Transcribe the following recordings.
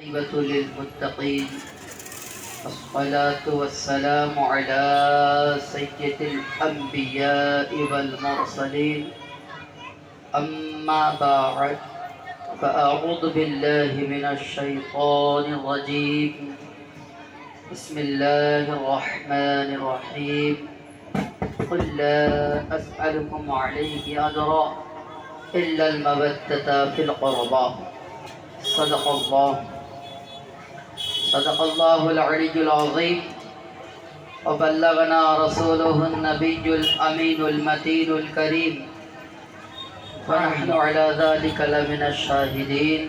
عاقبة للمتقين الصلاة والسلام على سيد الأنبياء والمرسلين أما بعد فأعوذ بالله من الشيطان الرجيم بسم الله الرحمن الرحيم قل لا أسألكم عليه أجرا إلا المودة في القربى صدق الله العلي العظيم وبلغنا رسوله النبي الأمين المتين الكريم ونحن على ذلك لمن الشاهدين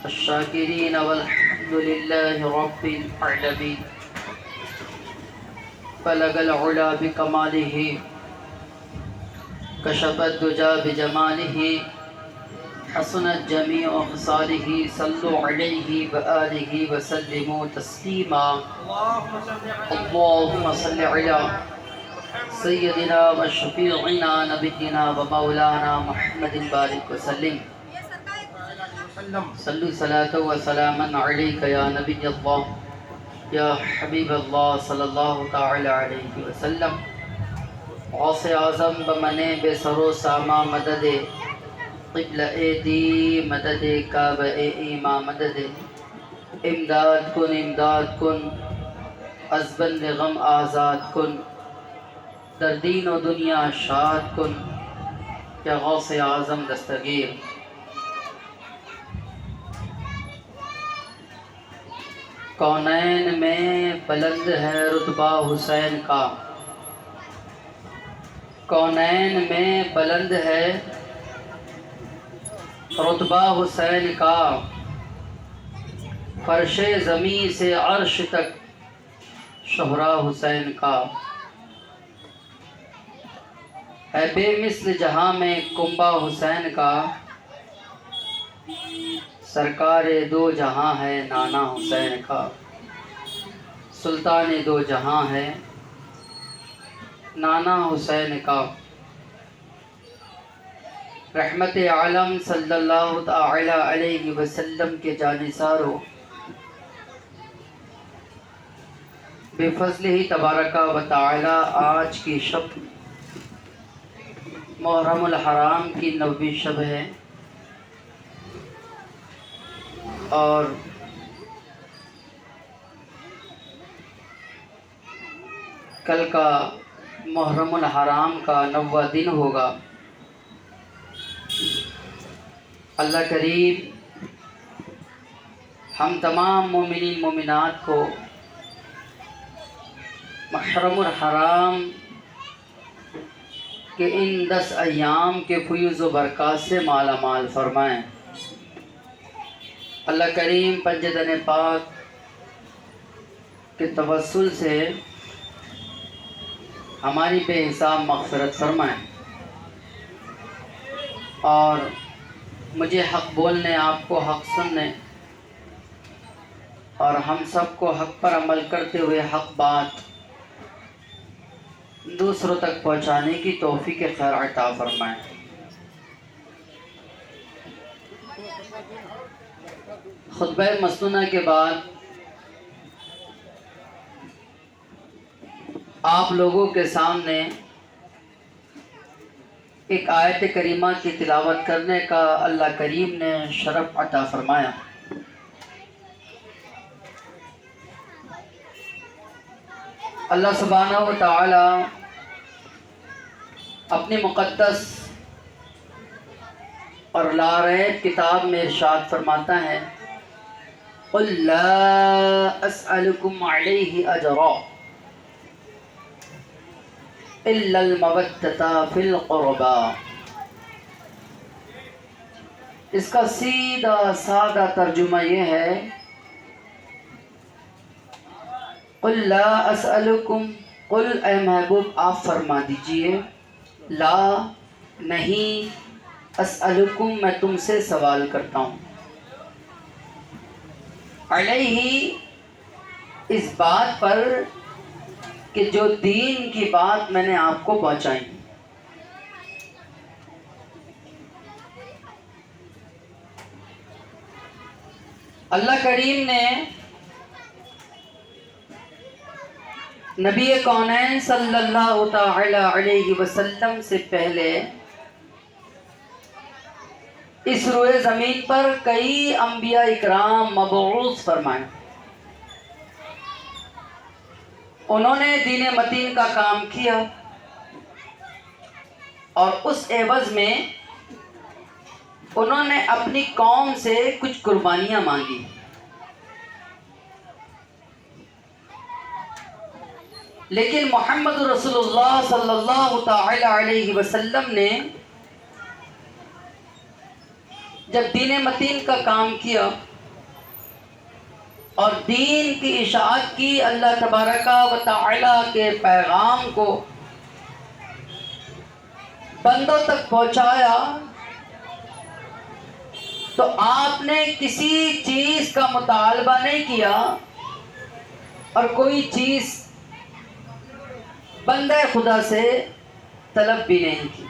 الشاكرين والحمد لله رب العالمين بلغ العلا بكماله كشف الدجى بجماله حسنت جميع خصاله صلوا عليه وآله وسلموا تسليما اللهم صل على سيدنا وشفيعنا نبينا ومولانا محمد بارك وسلم صلوا صلاة وسلاما عليك يا نبي الله يا حبيب الله صلى الله تعالى عليه وسلم غوث اعظم بمنے بے سر و ساما مدد قبلہ دی مدد کعبہ ایما مدد امداد کن از بند غم آزاد کن در دین و دنیا شاد کن یا غوث اعظم دستگیر کونین میں بلند ہے رتبہ حسین کا کونین میں بلند ہے رتبہ حسین کا فرش زمین سے عرش تک شہرا حسین کا ہے بے مثل جہاں میں کنبہ حسین کا سرکار دو جہاں ہے نانا حسین کا سلطان دو جہاں ہے نانا حسین کا رحمت عالم صلی اللہ تعالی علیہ وسلم کے جانثارو بے فضل ہی تبارک و تعالی آج کی شب محرم الحرام کی 9ویں شب ہے اور کل کا محرم الحرام کا 9واں دن ہوگا۔ اللہ کریم ہم تمام مومنین مومنات کو محرم الحرام کہ ان 10 ایام کے فیوز و برکات سے مالا مال فرمائیں۔ اللہ کریم پنجدن پاک کے توسل سے ہماری بے حساب مغفرت فرمائیں اور مجھے حق بولنے، آپ کو حق سننے اور ہم سب کو حق پر عمل کرتے ہوئے حق بات دوسروں تک پہنچانے کی توفیق خیر عطا فرمائیں۔ خطبہ مسنونہ کے بعد آپ لوگوں کے سامنے ایک آیت کریمہ کی تلاوت کرنے کا اللہ کریم نے شرف عطا فرمایا۔ اللہ سبحانہ و تعالی اپنی مقدس اور لاریب کتاب میں ارشاد فرماتا ہے قُلْ لَا أَسْأَلُكُمْ عَلَيْهِ أَجْرًا إِلَّا الْمَوَدَّةَ فِي الْقُرْبَى۔ اس کا سیدھا سادہ ترجمہ یہ ہے قُلْ لَا أَسْأَلُكُمْ، قُلْ اے محبوب آپ فرما دیجئے، لا نہیں، اسألکم میں تم سے سوال کرتا ہوں، علیہ اس بات پر کہ جو دین کی بات میں نے آپ کو پہنچائی، اللہ کریم نے نبی کونین صلی اللہ تعالی علیہ وسلم سے پہلے اس روئے زمین پر کئی انبیاء اکرام مبعوث فرمائے. انہوں نے دین متین کا کام کیا اور اس عوض میں انہوں نے اپنی قوم سے کچھ قربانیاں مانگی. لیکن محمد رسول اللہ صلی اللہ تعالی علیہ وسلم نے جب دین متین کا کام کیا اور دین کی اشاعت کی، اللہ تبارک و تعالی کے پیغام کو بندوں تک پہنچایا، تو آپ نے کسی چیز کا مطالبہ نہیں کیا اور کوئی چیز بندہ خدا سے طلب بھی نہیں کی.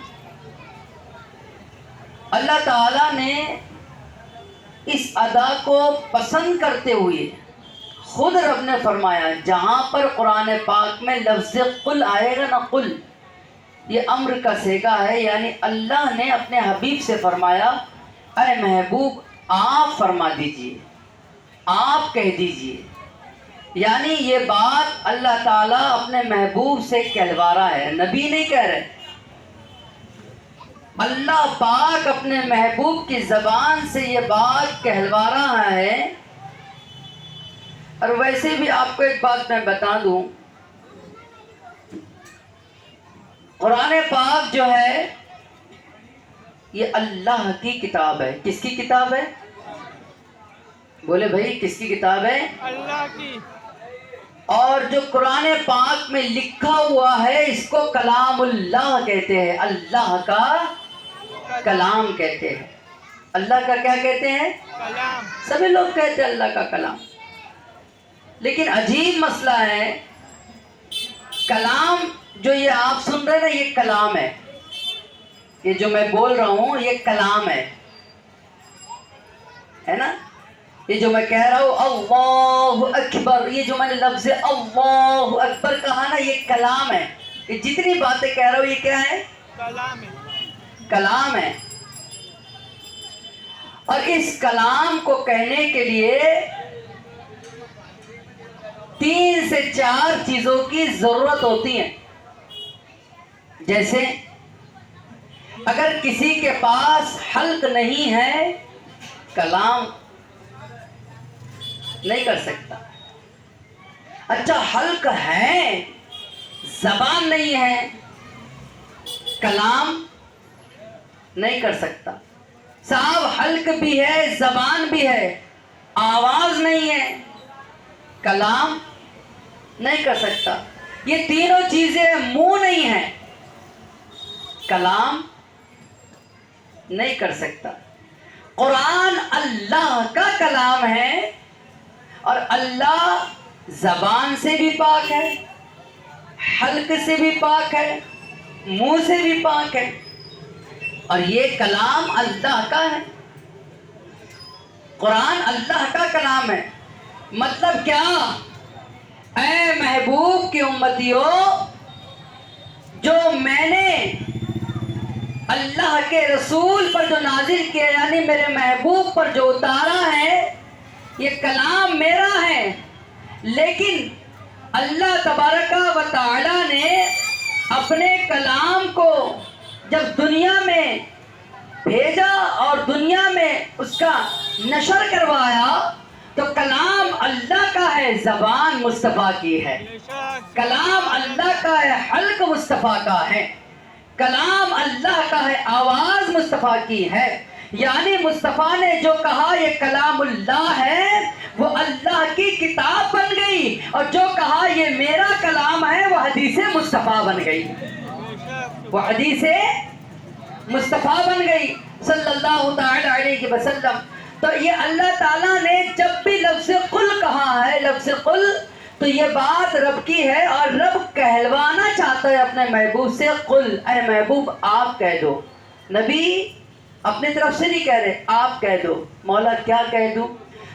اللہ تعالیٰ نے اس ادا کو پسند کرتے ہوئے خود رب نے فرمایا، جہاں پر قرآن پاک میں لفظ قل آئے گا نا، قل یہ امر کا صیغہ ہے، یعنی اللہ نے اپنے حبیب سے فرمایا اے محبوب آپ فرما دیجئے، آپ کہہ دیجئے. یعنی یہ بات اللہ تعالیٰ اپنے محبوب سے کہلوا رہا ہے، نبی نہیں کہہ رہے. اللہ پاک اپنے محبوب کی زبان سے یہ بات کہلوا رہا ہے. اور ویسے بھی آپ کو ایک بات میں بتا دوں، قرآن پاک جو ہے یہ اللہ کی کتاب ہے. کس کی کتاب ہے؟ بولے بھائی کس کی کتاب ہے؟ اللہ کی. اور جو قرآن پاک میں لکھا ہوا ہے اس کو کلام اللہ کہتے ہیں، اللہ کا کلام کہتے ہیں. اللہ کا کیا کہتے ہیں؟ کلام. سبھی لوگ کہتے ہیں اللہ کا کلام. لیکن عجیب مسئلہ ہے، کلام جو یہ آپ سن رہے ہیں نا، یہ کلام ہے. یہ جو میں بول رہا ہوں یہ کلام ہے نا. یہ جو میں کہہ رہا ہوں اللہ اکبر، یہ جو میں نے لفظ اللہ اکبر کہا نا، یہ کلام ہے. یہ جتنی باتیں کہہ رہا ہوں یہ کیا ہے؟ کلام ہے. کلام ہے. اور اس کلام کو کہنے کے لیے 3 سے 4 چیزوں کی ضرورت ہوتی ہے. جیسے اگر کسی کے پاس حلق نہیں ہے کلام نہیں کر سکتا. اچھا حلق ہے زبان نہیں ہے کلام نہیں کر سکتا. صاحب حلق بھی ہے زبان بھی ہے آواز نہیں ہے کلام نہیں کر سکتا. یہ تینوں چیزیں منہ نہیں ہیں کلام نہیں کر سکتا. قرآن اللہ کا کلام ہے اور اللہ زبان سے بھی پاک ہے، حلق سے بھی پاک ہے، منہ سے بھی پاک ہے. اور یہ کلام اللہ کا ہے. قرآن اللہ کا کلام ہے. مطلب کیا؟ اے محبوب کی امتیوں، جو میں نے اللہ کے رسول پر جو نازل کیا، یعنی میرے محبوب پر جو اتارا ہے، یہ کلام میرا ہے. لیکن اللہ تبارک و تعالی نے اپنے کلام کو جب دنیا میں بھیجا اور دنیا میں اس کا نشر کروایا، تو کلام اللہ کا ہے، زبان مصطفیٰ کی ہے. کلام اللہ کا ہے، حلق مصطفیٰ کا ہے. کلام اللہ کا ہے، آواز مصطفیٰ کی ہے. یعنی مصطفیٰ نے جو کہا یہ کلام اللہ ہے، وہ اللہ کی کتاب بن گئی، اور جو کہا یہ میرا کلام ہے وہ حدیث مصطفیٰ بن گئی. وہ حدیث مصطفیٰ بن گئی صلی اللہ تعالی علیہ وسلم. تو یہ اللہ تعالیٰ نے جب بھی لفظ قل کہا ہے، لفظ قل، تو یہ بات رب کی ہے اور رب کہلوانا چاہتا ہے اپنے محبوب سے، قل اے محبوب آپ کہہ دو. نبی اپنی طرف سے نہیں کہہ رہے، آپ کہہ دو. مولا کیا کہہ دوں؟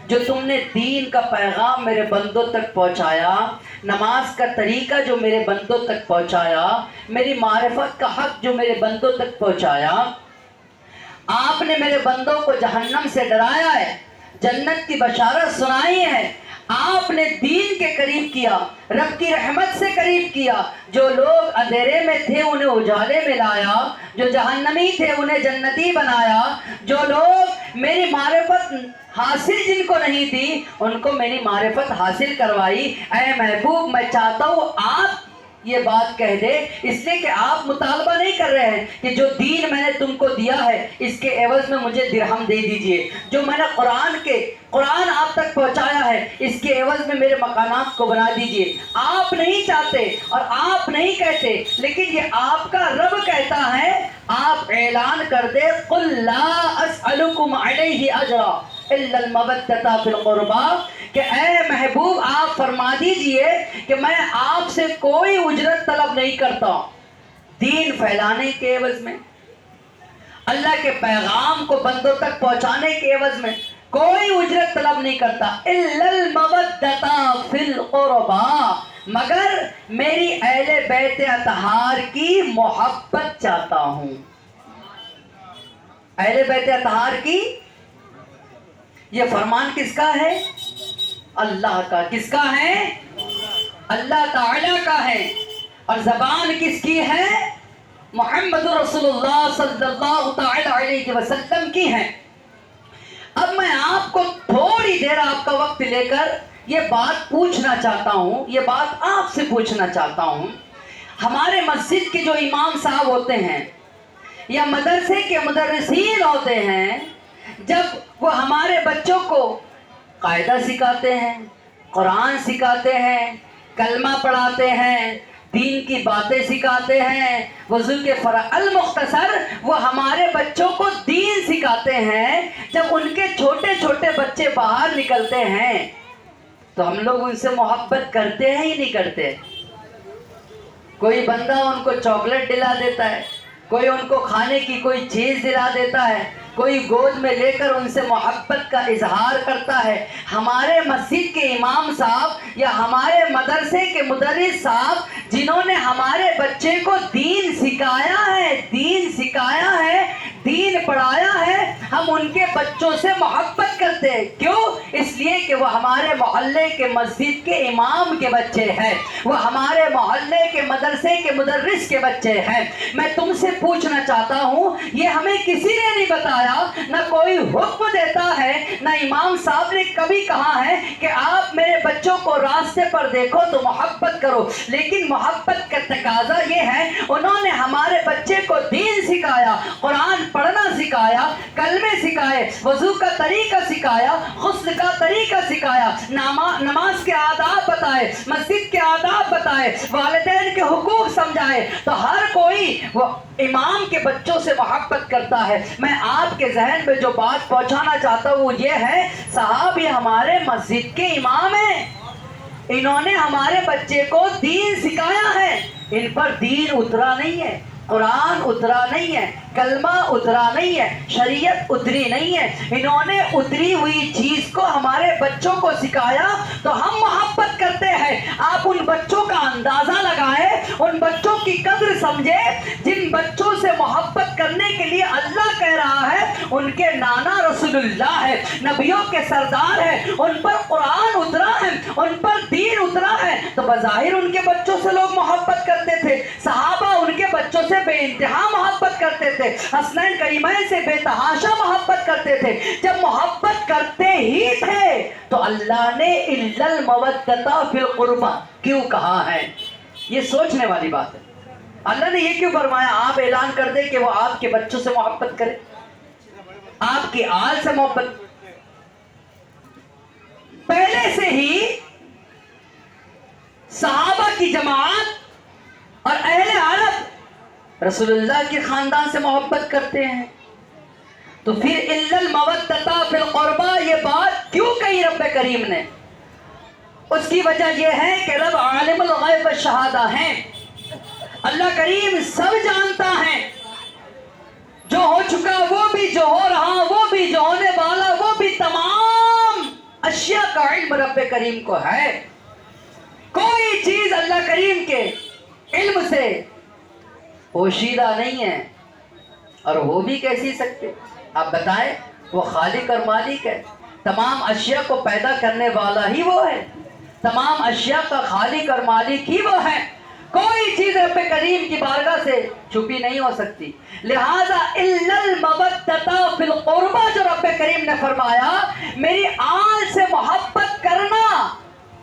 جو تم نے دین کا پیغام میرے بندوں تک پہنچایا، نماز کا طریقہ جو میرے بندوں تک پہنچایا، میری معرفت کا حق جو میرے بندوں تک پہنچایا، آپ نے میرے بندوں کو جہنم سے ڈرایا ہے، جنت کی بشارت سنائی ہے، آپ نے دین کے قریب کیا، رب کی رحمت سے قریب کیا، جو لوگ اندھیرے میں تھے انہیں اجالے میں لایا، جو جہنمی تھے انہیں جنتی بنایا، جو لوگ میری معرفت حاصل جن کو نہیں تھی ان کو میری معرفت حاصل کروائی۔ اے محبوب، میں چاہتا ہوں آپ یہ بات کہہ دے، اس لیے کہ آپ مطالبہ نہیں کر رہے ہیں کہ جو دین میں نے تم کو دیا ہے اس کے عوض میں مجھے درہم دے دیجئے، جو میں نے قرآن آپ تک پہنچایا ہے اس کے عوض میں میرے مکانات کو بنا دیجئے۔ آپ نہیں چاہتے اور آپ نہیں کہتے، لیکن یہ آپ کا رب کہتا ہے۔ آپ اعلان کر دے، قُلْ لَا أَسْأَلُكُمْ عَلَيْهِ أَجْرًا إِلَّا الْمَوَدَّةَ فِي الْقُرْبَىٰ، کہ اے محبوب آپ فرما دیجئے کہ میں آپ سے کوئی اجرت طلب نہیں کرتا دین پھیلانے کے عوض میں، اللہ کے پیغام کو بندوں تک پہنچانے کے عوض میں کوئی اجرت طلب نہیں کرتا۔ إِلَّا الْمَوَدَّةَ فِي الْقُرْبَىٰ، مگر میری اہل بیت اطہار کی محبت چاہتا ہوں۔ اہل بیت اطہار کی یہ فرمان کس کا ہے؟ اللہ کا۔ کس کا ہے؟ اللہ تعالی کا ہے۔ اور زبان کس کی ہے؟ محمد رسول اللہ صلی اللہ تعالی علیہ وسلم کی ہے۔ اب میں آپ کو تھوڑی دیر آپ کا وقت لے کر یہ بات پوچھنا چاہتا ہوں، یہ بات آپ سے پوچھنا چاہتا ہوں۔ ہمارے مسجد کے جو امام صاحب ہوتے ہیں یا مدرسے کے مدرسین ہوتے ہیں، جب وہ ہمارے بچوں کو قاعدہ سکھاتے ہیں، قرآن سکھاتے ہیں، کلمہ پڑھاتے ہیں، دین کی باتیں سکھاتے ہیں، وضو کے المختصر وہ ہمارے بچوں کو دین سکھاتے ہیں، جب ان کے چھوٹے چھوٹے بچے باہر نکلتے ہیں تو ہم لوگ ان سے محبت کرتے ہیں ہی نہیں کرتے؟ کوئی بندہ ان کو چاکلیٹ دلا دیتا ہے، کوئی ان کو کھانے کی کوئی چیز دلا دیتا ہے، کوئی گود میں لے کر ان سے محبت کا اظہار کرتا ہے۔ ہمارے مسجد کے امام صاحب یا ہمارے مدرسے کے مدرس صاحب جنہوں نے ہمارے بچے کو دین سکھایا ہے، دین پڑھایا ہے، ہم ان کے بچوں سے محبت کرتے ہیں۔ کیوں؟ اس لیے کہ وہ ہمارے محلے کے مسجد کے امام کے بچے ہیں، وہ ہمارے محلے کے مدرسے کے مدرس کے بچے ہیں۔ میں تم سے پوچھنا چاہتا ہوں، یہ ہمیں کسی نے نہیں بتایا، نہ کوئی حکم دیتا ہے، نہ امام صاحب نے کبھی کہا ہے کہ آپ میرے بچوں کو راستے پر دیکھو تو محبت کرو، لیکن محبت کا تقاضا یہ ہے انہوں نے ہمارے بچے کو دین سکھایا، قرآن پڑھنا سکھایا، کلمے سکھائے، وضو کا طریقہ سکھایا، غسل کا طریقہ سکھایا، نماز کے آداب بتائے، مسجد کے آداب بتائے، والدین کے حقوق سمجھائے، تو ہر کوئی وہ امام کے بچوں سے محبت کرتا ہے۔ میں آپ کے ذہن میں جو بات پہنچانا چاہتا ہوں وہ یہ ہے، صاحب یہ ہمارے مسجد کے امام ہیں، انہوں نے ہمارے بچے کو دین سکھایا ہے، ان پر دین اترا نہیں ہے، قرآن اترا نہیں ہے، کلمہ اترا نہیں ہے، شریعت اتری نہیں ہے، انہوں نے اتری ہوئی چیز کو ہمارے بچوں کو سکھایا تو ہم محبت کرتے ہیں۔ آپ ان بچوں کا اندازہ لگائیں، ان بچوں کی قدر سمجھے، جن بچوں سے محبت کرنے کے لیے اللہ کہہ رہا ہے ان کے نانا رسول اللہ ہے، نبیوں کے سردار ہیں، ان پر قرآن اترا ہے، ان پر دین اترا ہے، تو بظاہر ان کے بچوں سے لوگ محبت کرتے تھے۔ صحابہ ان کے بچوں سے بے انتہا محبت کرتے تھے، حسنین کریمین سے بے تحاشا محبت کرتے تھے۔ جب محبت کرتے ہی تھے تو اللہ نے اِلَّا الْمَوَدَّةَ فِي الْقُرْبَىٰ کیوں کہا ہے؟ یہ سوچنے والی بات ہے۔ اللہ نے یہ کیوں فرمایا؟ آپ اعلان کر دیں کہ وہ آپ کے بچوں سے محبت کرے، آپ کی آل سے محبت۔ پہلے سے ہی صحابہ کی جماعت اور اہل عرب رسول اللہ کے خاندان سے محبت کرتے ہیں، تو پھر اِلَّا الْمَوَدَّةَ فِي الْقُرْبَىٰ یہ بات کیوں کہی رب کریم نے؟ اس کی وجہ یہ ہے کہ رب عالم الغیب والشہادہ ہیں، اللہ کریم سب جانتا ہے، جو ہو چکا وہ بھی، جو ہو رہا وہ بھی، جو ہونے والا وہ بھی، تمام اشیاء کا علم رب کریم کو ہے. کوئی چیز اللہ کریم کے علم سے پوشیدہ نہیں ہے. اور ہو بھی کیسی سکتے؟ آپ بتائیں. وہ خالق اور مالک ہے. تمام اشیاء کو پیدا کرنے والا ہی وہ ہے. تمام اشیاء کا خالق اور مالک ہی وہ ہے. کوئی چیز رب کریم کی بارگاہ سے چھپی نہیں ہو سکتی. لہذا الا المودۃ فی القربہ جو رب کریم نے فرمایا میری آل سے محبت کرنا،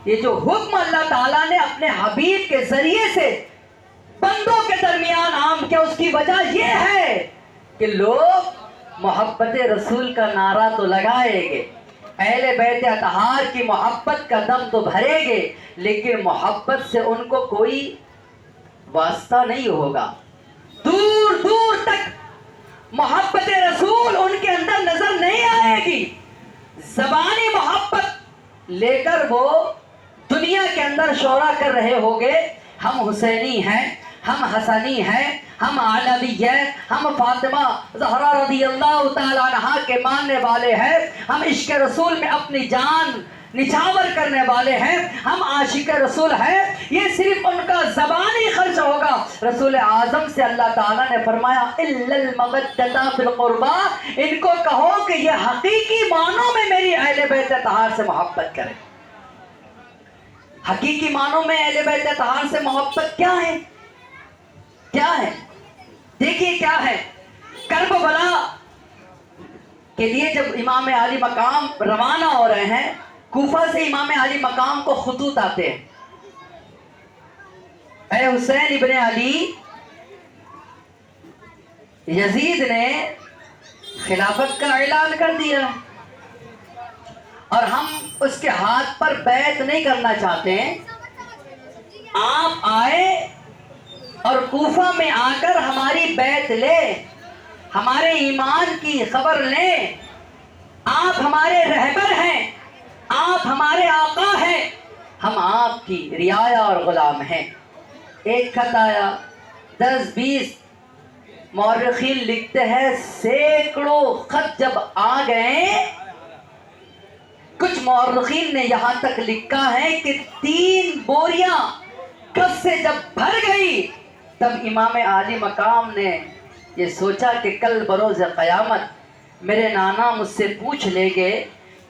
یہ جو حکم اللہ تعالیٰ نے اپنے حبیب کے ذریعے سے بندوں کے درمیان عام کیا، اس کی وجہ یہ ہے کہ لوگ محبت رسول کا نعرہ تو لگائیں گے، اہل بیت اطہار کی محبت کا دم تو بھریں گے، لیکن محبت سے ان کو کوئی واسطہ نہیں ہوگا. دور دور تک محبت رسول ان کے اندر نظر نہیں آئے گی. زبانی محبت لے کر وہ دنیا کے اندر شعرا کر رہے ہوگے، ہم حسینی ہیں، ہم حسنی ہیں، ہم علوی ہیں، ہم فاطمہ زہرا رضی اللہ تعالیٰ عنہا کے ماننے والے ہیں، ہم عشق رسول میں اپنی جان نچھاور کرنے والے ہیں، ہم عاشق رسول ہیں. یہ صرف ان کا زبانی خرچ ہوگا. رسول اعظم سے اللہ تعالیٰ نے فرمایا الا المودۃ فی القربہ، ان کو کہو کہ یہ حقیقی معنوں میں میری اہل بیت اطہار سے محبت کریں. حقیقی معنوں میں اہل بیت اطہار سے محبت کیا ہے؟ کیا ہے؟ دیکھیے کیا ہے. کربلا کے لیے جب امام علی مقام روانہ ہو رہے ہیں، کوفہ سے امام علی مقام کو خطوط آتے ہیں، اے حسین ابن علی، یزید نے خلافت کا اعلان کر دیا اور ہم اس کے ہاتھ پر بیعت نہیں کرنا چاہتے ہیں. آپ آئے اور کوفہ میں آ کر ہماری بیعت لے، ہمارے ایمان کی خبر لیں. آپ ہمارے رہبر ہیں، آپ ہمارے آقا ہیں، ہم آپ کی رعایا اور غلام ہیں. ایک خط آیا، 10-20 مورخین لکھتے ہیں سینکڑوں خط جب آ گئے. کچھ مورخین نے یہاں تک لکھا ہے کہ 3 بوریاں کف سے جب بھر گئی تب امام عالی مقام نے یہ سوچا کہ کل بروز قیامت میرے نانا مجھ سے پوچھ لیں گے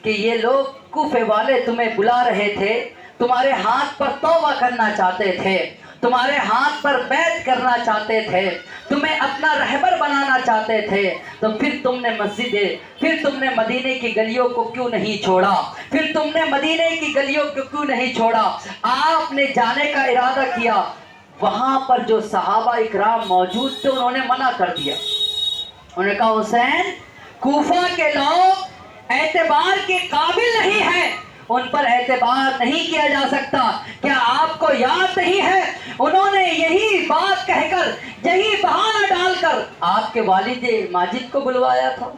کہ یہ لوگ کوفے والے تمہیں بلا رہے تھے، تمہارے ہاتھ پر توبہ کرنا چاہتے تھے، تمہارے ہاتھ پر بیعت کرنا چاہتے تھے، تمہیں اپنا رہبر بنانا چاہتے تھے، تو پھر تم نے مسجدیں، پھر تم نے مدینے کی گلیوں کو کیوں نہیں چھوڑا؟ پھر تم نے مدینے کی گلیوں کو کیوں نہیں چھوڑا؟ آپ نے جانے کا ارادہ کیا. وہاں پر جو صحابہ اکرام موجود تھے انہوں نے منع کر دیا. انہوں نے کہا حسین، کوفہ کے لوگ اعتبار کے قابل نہیں ہیں، ان پر اعتبار نہیں کیا جا سکتا. کیا آپ کو یاد نہیں ہے انہوں نے یہی بات کہہ کر، یہی بہانہ ڈال کر آپ کے والد ماجد کو بلوایا تھا،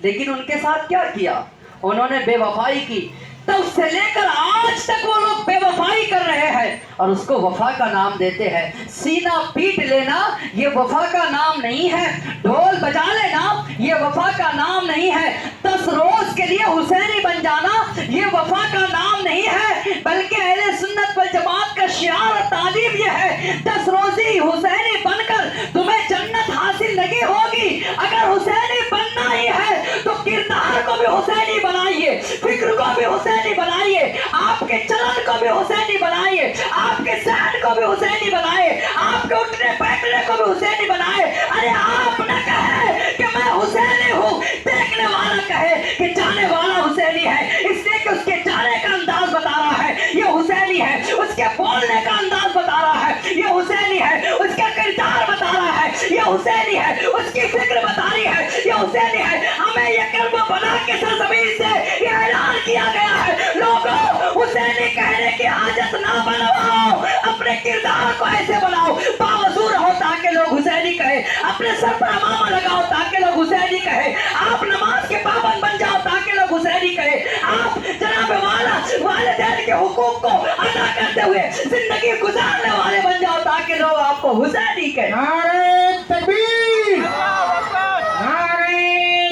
لیکن ان کے ساتھ کیا کیا؟ انہوں نے بے وفائی کی. تب سے لے کر آج تک وہ لوگ بے وفائی کر رہے ہیں اور اس کو وفا کا نام دیتے ہیں. سینہ پیٹ لینا یہ وفا کا نام نہیں ہے، ڈھول بجا لینا یہ وفا کا نام نہیں ہے، 10 روز کے لیے حسینی بن جانا یہ وفا کا نام نہیں ہے، بلکہ اہل سنت والجماعت کا شعار اور تعلیم یہ ہے 10 روزی حسینی بن کر تمہیں جنت حاصل نہیں ہوگی. اگر حسینی بننا ہی ہے تو کردار کو بھی حسینی بنائیے، فکر کو بھی حسینی بنائیے، آپ کے چلن کو بھی حسینی بنائیے، آپ کے ذہن کو بھی حسینی بنائے، آپ کے اٹھنے بیٹھنے کو بھی حسینی بنائے. ارے آپ نہ کہے کہ میں حسینی ہوں، دیکھنے والا کہے کہ جانے والا حسینی ہے، اس لیے کہ اس کے جانے کا انداز بتا رہا ہے یہ حسینی ہے، اس کے بولنے کا انداز بتا رہا ہے یہ حسینی ہے، اس کا کردار بتا رہا ہے یہ حسینی ہے، اس کی فکر بتا رہی ہے یہ حسینی ہے. ہمیں یہ کلمہ بنا کے سرزمین سے یہ اعلان کیا گیا ہے لوگوں حسینی کہنے کی حاجت نہ بنواؤ، اپنے کردار کو ایسے بناؤ باوضو رہو تاکہ لوگ حسینی کہے، اپنے سر پر امامہ لگاؤ تاکہ لوگ حسینی کہے، آپ نماز کے پابند بن جاؤ تاکہ لوگ حسینی کہے، آپ جناب والا والدین کے حقوق کو ادا کرتے ہوئے زندگی گزارنے والے بن جاؤ تاکہ لوگ آپ کو حسینی کہے. نعرہ تکبیر، نعرہ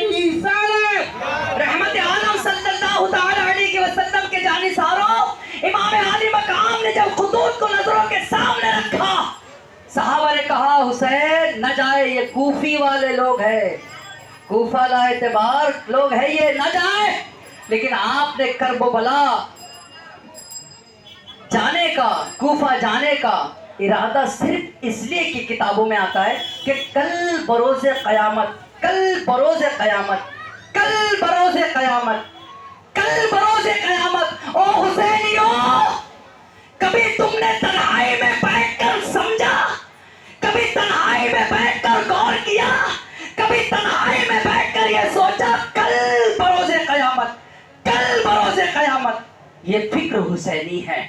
رسالت. رحمت عالم صلی اللہ تعالی علیہ وسلم حسین نہ جائے، یہ کوفی والے لوگ ہیں، کوفہ لا اعتبار لوگ ہیں، یہ نہ جائے. لیکن آپ نے کرب و بلا جانے کا، کوفہ جانے کا ارادہ صرف اس لیے کہ کتابوں میں آتا ہے کہ کل بروز قیامت، کل بروز قیامت، کل بروز قیامت، کل بروز قیامت. او حسینیوں، کبھی تم نے تنہائی میں بیٹھ کر سمجھا، کبھی تنہائی میں بیٹھ کر غور کیا، کبھی تنہائی میں بیٹھ کر یہ سوچا کل بروز قیامت، کل بروز قیامت. یہ فکر حسینی ہے،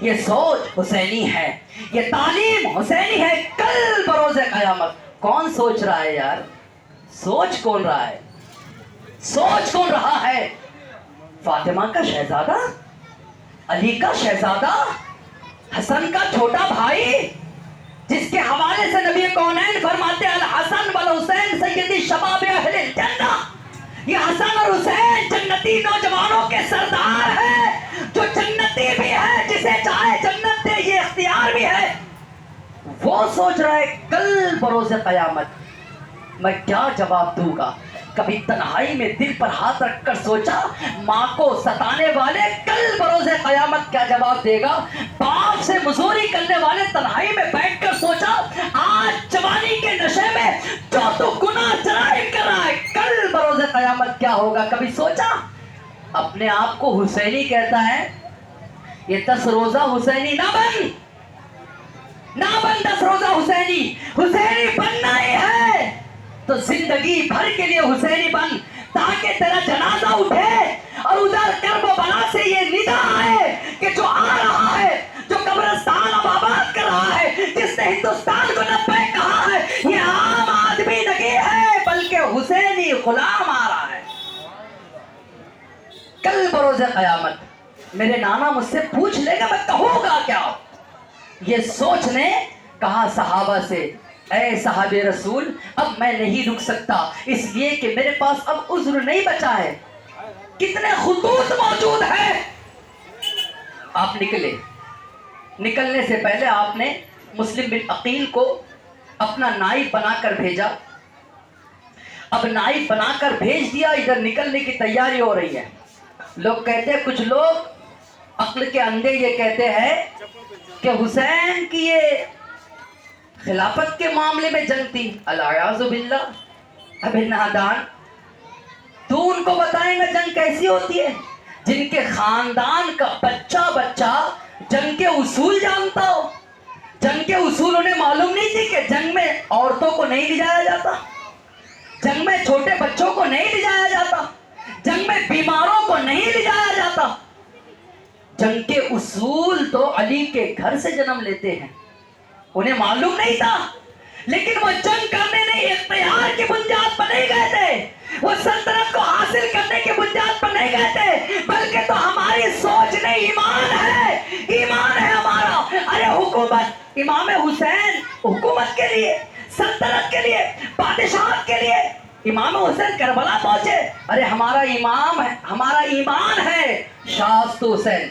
یہ سوچ حسینی ہے، یہ تعلیم حسینی ہے. کل بروز قیامت کون سوچ رہا ہے یار؟ سوچ کون رہا ہے؟ سوچ کون رہا ہے؟ فاطمہ کا شہزادہ، علی کا شہزادہ، حسن کا چھوٹا بھائی، جس کے حوالے سے نبی کونین فرماتے ہیں الحسن والحسین سیدی شباب اہل الجنہ. یہ حسن اور حسین جنتی نوجوانوں کے سردار ہیں، جو جنتی بھی ہے، جسے چاہے جنت دے، یہ اختیار بھی ہے. وہ سوچ رہا ہے کل بروز قیامت میں کیا جواب دوں گا. کبھی تنہائی میں دل پر ہاتھ رکھ کر سوچا ماں کو ستانے والے کل بروز قیامت کیا جواب دے گا. باپ سے مزوری کرنے والے تنہائی میں بیٹھ کر سوچا آج جوانی کے نشے میں جو تو گناہ جرائم کر رہا ہے، کل بروز قیامت کیا ہوگا. کبھی سوچا؟ اپنے آپ کو حسینی کہتا ہے، یہ 10 روزہ حسینی نہ بن، نہ بن 10 روزہ حسینی. حسینی بننا ہی ہے تو زندگی بھر کے لیے حسینی بن، تاکہ تیرا جنازہ اٹھے اور ادھر کرب و بلا سے یہ ندا آئے کہ جو آ رہا ہے، جو قبرستان اب آباد کر رہا ہے، جس نے ہندوستان کو لبیک کہا ہے، یہ عام آدمی نہیں ہے بلکہ حسینی غلام آ رہا ہے. کل بروز قیامت میرے نانا مجھ سے پوچھ لے گا میں کہوں گا کیا. یہ سوچ نے کہا صحابہ سے اے صحابہ رسول اب میں نہیں رک سکتا، اس لیے کہ میرے پاس اب عذر نہیں بچا ہے. کتنے خطوط موجود ہیں. آپ نکلے، نکلنے سے پہلے آپ نے مسلم بن عقیل کو اپنا نائب بنا کر بھیجا. اب نائب بنا کر بھیج دیا، ادھر نکلنے کی تیاری ہو رہی ہے. لوگ کہتے ہیں، کچھ لوگ عقل کے اندھے یہ کہتے ہیں کہ حسین کی یہ خلافت کے معاملے میں جنگ تھی. الیاذ باللہ. اب نادان، تو ان کو بتائیں گا جنگ کیسی ہوتی ہے جن کے خاندان کا بچہ جنگ کے اصول جانتا ہو. جنگ کے اصول انہیں معلوم نہیں تھی کہ جنگ میں عورتوں کو نہیں لے جایا جاتا، جنگ میں چھوٹے بچوں کو نہیں لے جایا جاتا، جنگ میں بیماروں کو نہیں لے جایا جاتا. جنگ کے اصول تو علی کے گھر سے جنم لیتے ہیں، انہیں معلوم نہیں تھا. لیکن وہ جنگ کرنے نہیں، اختیار کی بنیاد پر نہیں گئے تھے، وہ سلطنت کو حاصل کرنے کی بنیاد پر نہیں گئے تھے، بلکہ تو ہماری سوچ نہیں، ایمان ہے، ایمان ہے ہمارا. ارے حکومت امام حسین حکومت کے لیے، سلطنت کے لیے، بادشاہت کے لیے امام حسین کربلا پہنچے. ارے ہمارا امام ہے، ہمارا ایمان ہے شاہ است حسین،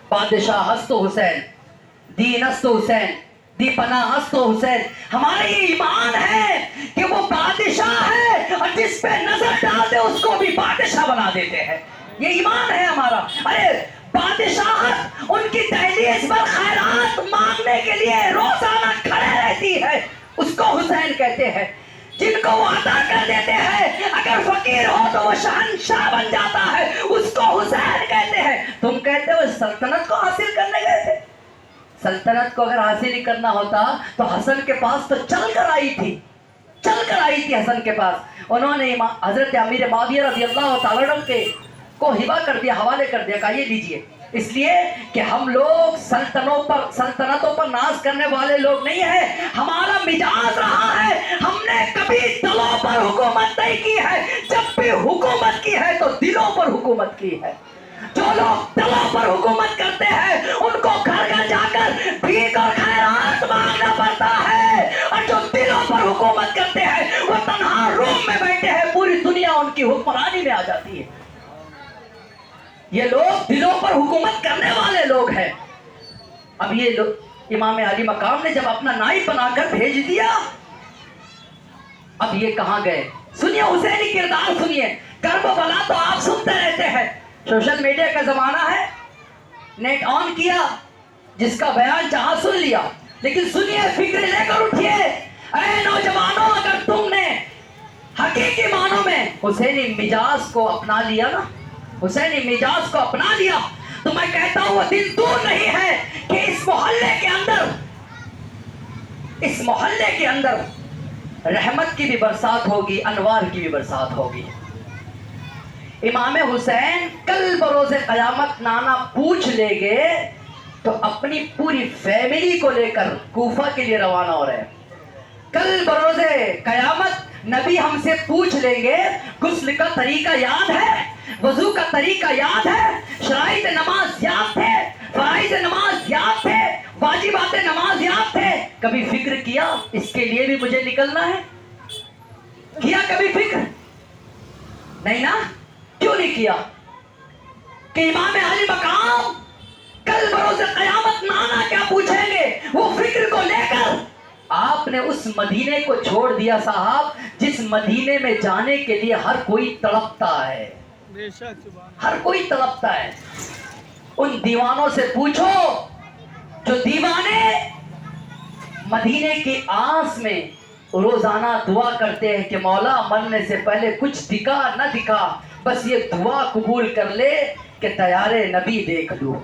بادشاہ است حسین، دین است حسین، دی پناہ است حسین. ہمارا یہ ایمان ہے کہ وہ بادشاہ ہے اور جس پہ نظر ڈالتے اس کو بھی بادشاہ بنا دیتے ہیں. یہ ایمان ہے ہمارا. ارے بادشاہت ان کی دہلیز پر خیرات مانگنے کے لیے روزانہ کھڑے رہتی ہے، اس کو حسین کہتے ہیں. جن کو وہ عطا کر دیتے ہیں، اگر فقیر ہو تو وہ شہنشاہ بن جاتا ہے، اس کو حسین کہتے ہیں. تم کہتے ہو سلطنت کو حاصل کرنے گئے تھے. سلطنت کو اگر حاصل ہی کرنا ہوتا تو حسن کے پاس تو چل کر آئی تھی، چل کر آئی تھی حسن کے پاس. انہوں نے حضرت امیر معاویہ رضی اللہ تعالیٰ عنہ کے کو ہبہ کر دیا، حوالے کر دیا، کہا یہ لیجئے. اس لیے کہ ہم لوگ سلطنتوں پر ناز کرنے والے لوگ نہیں ہیں. ہمارا مزاج رہا ہے، ہم نے کبھی دلوں پر حکومت نہیں کی ہے، جب بھی حکومت کی ہے تو دلوں پر حکومت کی ہے. جو لوگ دلوں پر حکومت کرتے ہیں ان کو گھر گھر جا کر بھیک اور خیرات مانگنا پڑتا ہے، اور جو دلوں پر حکومت کرتے ہیں وہ تنہا روم میں بیٹھے ہیں، پوری دنیا ان کی حکمرانی میں آ جاتی ہے. یہ لوگ دلوں پر حکومت کرنے والے لوگ ہیں. اب یہ لوگ امام علی مقام نے جب اپنا نائب بنا کر بھیج دیا، اب یہ کہاں گئے؟ سنیے حسینی کردار سنیے. کرب و بلا تو آپ سنتے رہتے ہیں، سوشل میڈیا کا زمانہ ہے، نیٹ آن کیا، جس کا بیان چاہا سن لیا. لیکن سنیے، فکر لے کر اٹھیے. اے نوجوانوں، اگر تم نے حقیقی معنوں میں حسینی مزاج کو اپنا لیا نا، حسینی مزاج کو اپنا لیا، تو میں کہتا ہوں وہ دن دور نہیں ہے کہ اس محلے کے اندر رحمت کی بھی برسات ہوگی، انوار کی بھی برسات ہوگی. امام حسین کل بروز قیامت نانا پوچھ لے گے تو اپنی پوری فیملی کو لے کر کوفہ کے لیے روانہ ہو رہے ہیں. کل بروز قیامت نبی ہم سے پوچھ لیں گے، غسل کا طریقہ یاد ہے؟ وضو کا طریقہ یاد ہے؟ شرائط نماز یاد تھے؟ فرائض نماز یاد تھے؟ واجبات نماز یاد تھے؟ کبھی فکر کیا اس کے لیے بھی مجھے نکلنا ہے؟ کیا کبھی فکر؟ نہیں نا؟ کیوں نہیں کیا؟ کہ امام علی مقام کل بروز قیامت نانا کیا پوچھیں گے، وہ فکر کو لے کر آپ نے اس مدینے کو چھوڑ دیا صاحب، جس مدینے میں جانے کے لیے ہر کوئی تڑپتا ہے، ہر کوئی تڑپتا ہے. ان دیوانوں سے پوچھو جو دیوانے مدینے کی آس میں روزانہ دعا کرتے ہیں کہ مولا مرنے سے پہلے کچھ دکھا نہ دکھا، بس یہ دعا قبول کر لے کہ تیارے نبی دیکھ لوں،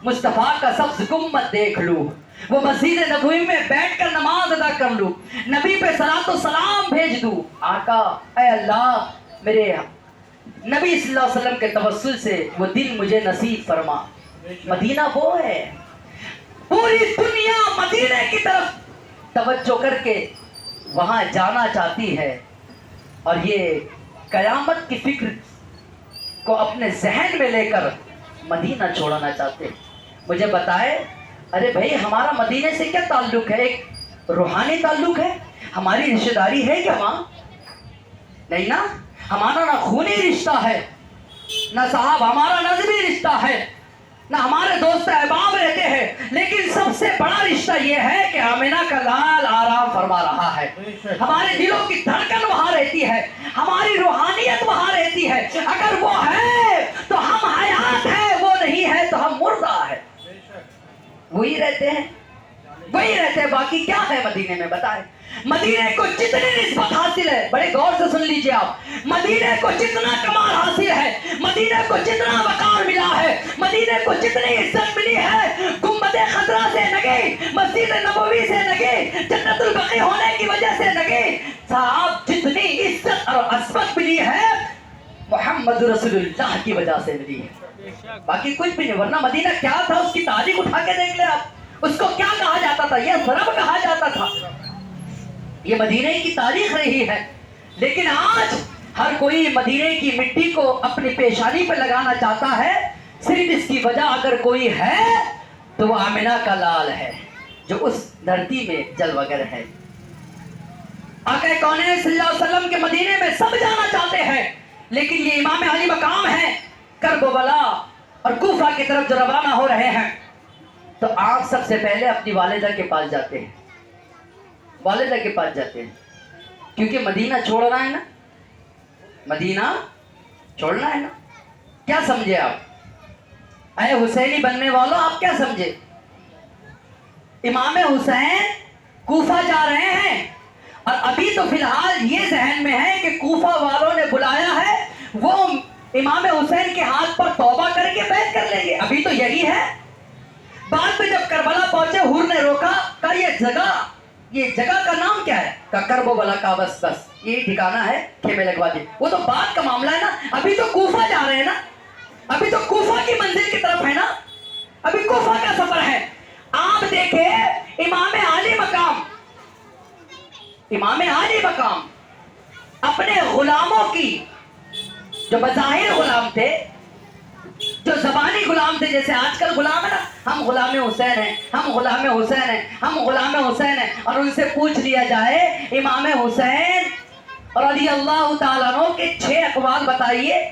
مصطفیٰ کا سبز گنبد دیکھ لوں، وہ مسجد نبوی میں بیٹھ کر نماز ادا کر لوں، نبی پہ صلاۃ و سلام بھیج دوں. آقا اے اللہ، میرے نبی صلی اللہ علیہ وسلم کے توسل سے وہ دن مجھے نصیب فرما. مدینہ وہ ہے، پوری دنیا مدینہ کی طرف توجہ کر کے وہاں جانا چاہتی ہے، اور یہ قیامت کی فکر کو اپنے ذہن میں لے کر مدینہ چھوڑنا چاہتے ہیں. مجھے بتائے، ارے بھائی ہمارا مدینے سے کیا تعلق ہے؟ ایک روحانی تعلق ہے، ہماری رشتہ داری ہے کیا وہاں؟ نہیں نا. ہمارا نہ خونی رشتہ ہے، نہ صاحب ہمارا نظری رشتہ ہے، نہ ہمارے دوست احباب رہتے ہیں، لیکن سب سے بڑا رشتہ یہ ہے کہ آمنہ کا لال آرام فرما رہا ہے. ہمارے دلوں کی دھڑکن وہاں رہتی ہے، ہماری روحانیت وہاں رہتی ہے. اگر وہ ہے تو ہم حیات ہیں، وہ نہیں ہے تو ہم مردہ ہے. وہی رہتے ہیں، وہی رہتے ہیں. باقی کیا ہے مدینے میں بتائیں؟ مدینے کو جتنی نسبت حاصل ہے، بڑے غور سے سن لیجئے آپ، مدینے کو جتنا کمال حاصل ہے، مدینے کو جتنا وقار ملا ہے، مدینے کو جتنی عزت ملی ہے، گنبد خضرا سے نگے، مسجد نبوی سے نگے، جنت البقیع ہونے کی وجہ سے نگے، صاحب جتنی عزت اور عظمت ملی ہے محمد رسول اللہ کی وجہ سے ملی ہے. باقی کچھ بھی نہیں. ورنہ مدینہ کیا تھا، اس کی تاریخ اٹھا کے دیکھ لیں آپ، اس کو کیا کہا جاتا تھا؟ یہ ضرب کہا جاتا تھا. یہ مدینہ کی تاریخ رہی ہے. لیکن آج ہر کوئی مدینے کی مٹی کو اپنی پیشانی پہ لگانا چاہتا ہے. صرف اس کی وجہ اگر کوئی ہے تو وہ آمنہ کا لال ہے، جو اس دھرتی میں جلوگر ہے. آقا کونین صلی اللہ علیہ وسلم کے مدینے میں سب جانا چاہتے ہیں، لیکن یہ امام علی مقام ہے. کرب و بلا اور کوفہ کی طرف جو روانہ ہو رہے ہیں، تو آپ سب سے پہلے اپنی والدہ کے پاس جاتے ہیں، والدہ کے پاس جاتے ہیں، کیونکہ مدینہ چھوڑنا ہے نا، مدینہ چھوڑنا ہے نا. کیا سمجھے آپ؟ اے حسینی بننے والوں، آپ کیا سمجھے؟ امام حسین کوفہ جا رہے ہیں، اور ابھی تو فی الحال یہ ذہن میں ہے کہ کوفہ والوں نے بلایا ہے، وہ امام حسین کے ہاتھ پر توبہ کر کے بیعت کر لیں گے. ابھی تو یہی ہے. بعد میں جب کربلا پہنچے، حور نے روکا، کہا یہ جگہ کا نام کیا ہے؟ کہا کرب و بلا کا بس یہی ٹھکانا ہے، خیمے لگوا دی. وہ تو بعد کا معاملہ ہے نا، ابھی تو کوفہ جا رہے ہیں نا، ابھی تو کوفہ کی منزل کی طرف ہے نا، ابھی کوفہ کا سفر ہے. آپ دیکھیں امام علی مقام اپنے غلاموں کی، جو بظاہر غلام تھے، جو زبانی غلام تھے، جیسے آج کل غلام ہے نا، ہم غلام حسین ہیں، ہم غلام حسین ہیں، ہم غلام حسین ہیں، اور ان سے پوچھ لیا جائے امام حسین اور رضی اللہ تعالیٰ عنہ کے 6 اقوال بتائیے،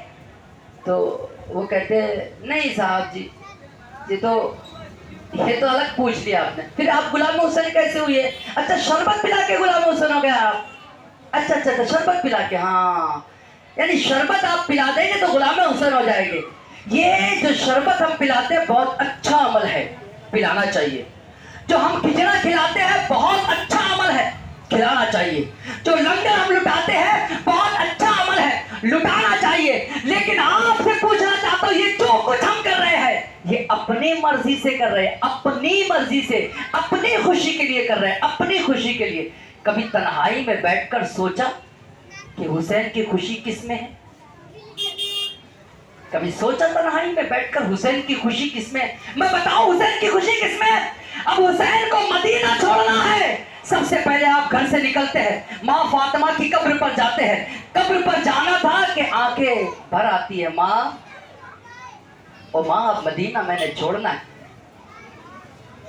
تو وہ کہتے نہیں صاحب جی، یہ تو یہ تو الگ پوچھ لیا آپ نے. پھر آپ غلام حسین کیسے ہوئے؟ اچھا شربت پلا کے غلام حسین ہو گیا آپ. اچھا اچھا اچھا شربت پلا کے. ہاں یعنی شربت آپ پلا دیں گے تو غلام حسین ہو جائیں گے. یہ جو شربت ہم پلاتے ہیں بہت اچھا عمل ہے, پلانا چاہیے. جو ہم کھچڑا کھلاتے ہیں بہت اچھا عمل ہے, کھلانا چاہیے. جو لنگر ہم لٹاتے ہیں بہت اچھا عمل ہے, لٹانا چاہیے. لیکن آپ سے پوچھنا چاہتا ہوں یہ جو کچھ ہم کر رہے ہیں یہ اپنی مرضی سے کر رہے ہیں, اپنی مرضی سے, اپنی خوشی کے لیے کر رہے ہیں, اپنی خوشی کے لیے. کبھی تنہائی میں بیٹھ کر سوچا کہ حسین کی خوشی کس میں ہے؟ کبھی سوچا تنہائی میں بیٹھ کر حسین کی خوشی کس میں ہے؟ میں بتاؤں حسین کی خوشی کس میں ہے؟ اب حسین کو مدینہ چھوڑنا ہے. سب سے پہلے آپ گھر سے نکلتے ہیں, ماں فاطمہ کی قبر پر جاتے ہیں. قبر پر جانا تھا کہ آنکھیں بھر آتی ہے, ماں او ماں اب مدینہ میں نے چھوڑنا ہے.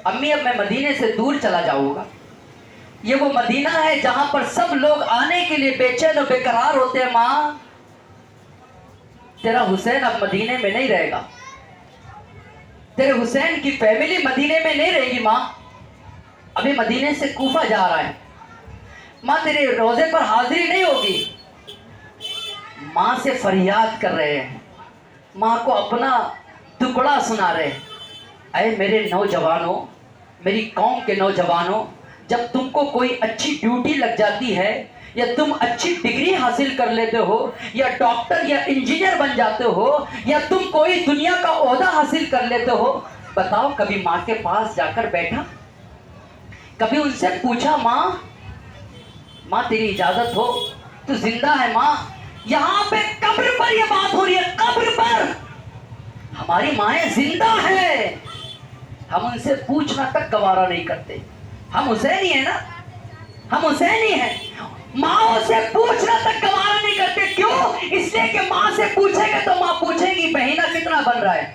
امی اب میں مدینے سے دور چلا جاؤں گا. یہ وہ مدینہ ہے جہاں پر سب لوگ آنے کے لیے بے چین و بے قرار ہوتے ہیں. ماں تیرا حسین اب مدینے میں نہیں رہے گا, تیرے حسین کی فیملی مدینے میں نہیں رہے گی. ماں ابھی مدینے سے کوفہ جا رہا ہے, ماں تیرے روزے پر حاضری نہیں ہوگی. ماں سے فریاد کر رہے ہیں, ماں کو اپنا ٹکڑا سنا رہے ہیں. اے میرے نوجوانوں, میری قوم کے نوجوانوں, جب تم کو کوئی اچھی ڈیوٹی لگ جاتی ہے یا تم اچھی ڈگری حاصل کر لیتے ہو یا ڈاکٹر یا انجینئر بن جاتے ہو یا تم کوئی دنیا کا عہدہ حاصل کر لیتے ہو, بتاؤ کبھی ماں کے پاس جا کر بیٹھا, کبھی ان سے پوچھا ماں ماں تیری اجازت ہو تو زندہ ہے ماں؟ یہاں پہ قبر پر یہ بات ہو رہی ہے, قبر پر ہماری مائیں زندہ ہیں. ہم ان سے پوچھنا تک گوارا نہیں کرتے. ہم حسینی ہیں نا, ہم حسینی ہیں. ماں سے پوچھنا تک گوارا نہیں کرتے. کیوں؟ اس لیے کہ ماں سے پوچھیں گے تو ماں پوچھیں گی مہینہ کتنا بن رہا ہے؟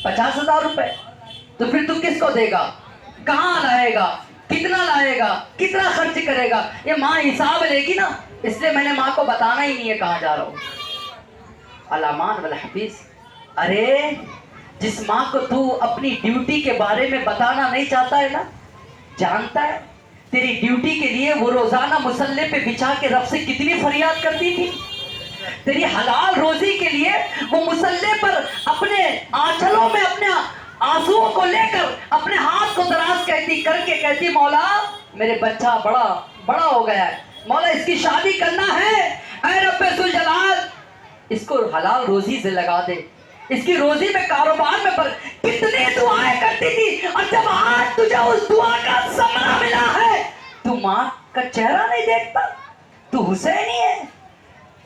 50,000 روپے. تو پھر تو کس کو دے گا, کہاں لائے گا, کتنا لائے گا, کتنا خرچ کرے گا؟ یہ ماں حساب لے گی نا. اس لیے میں نے ماں کو بتانا ہی نہیں ہے کہاں جا رہا ہوں. الامان والحفیظ. ارے جس ماں کو تو اپنی ڈیوٹی کے بارے میں بتانا نہیں چاہتا ہے نا, جانتا ہے تیری ڈیوٹی کے لیے وہ روزانہ مصلے پہ بچھا کے رب سے کتنی فریاد کرتی تھی. تیری حلال روزی کے لیے وہ مصلے پر اپنے آنچلوں میں اپنے آنسوؤں کو لے کر اپنے ہاتھ کو دراز کہتی مولا میرے بچہ بڑا ہو گیا ہے, مولا اس کی شادی کرنا ہے, اے رب ذوالجلال اس کو حلال روزی سے لگا دے, اس کی روزی میں کاروبار میں کتنی دعائیں کرتی تھی. اور جب آج تجھے اس دعا کا ثمرہ ملا ہے تو ماں کا چہرہ نہیں دیکھتا, تو حسینی ہے.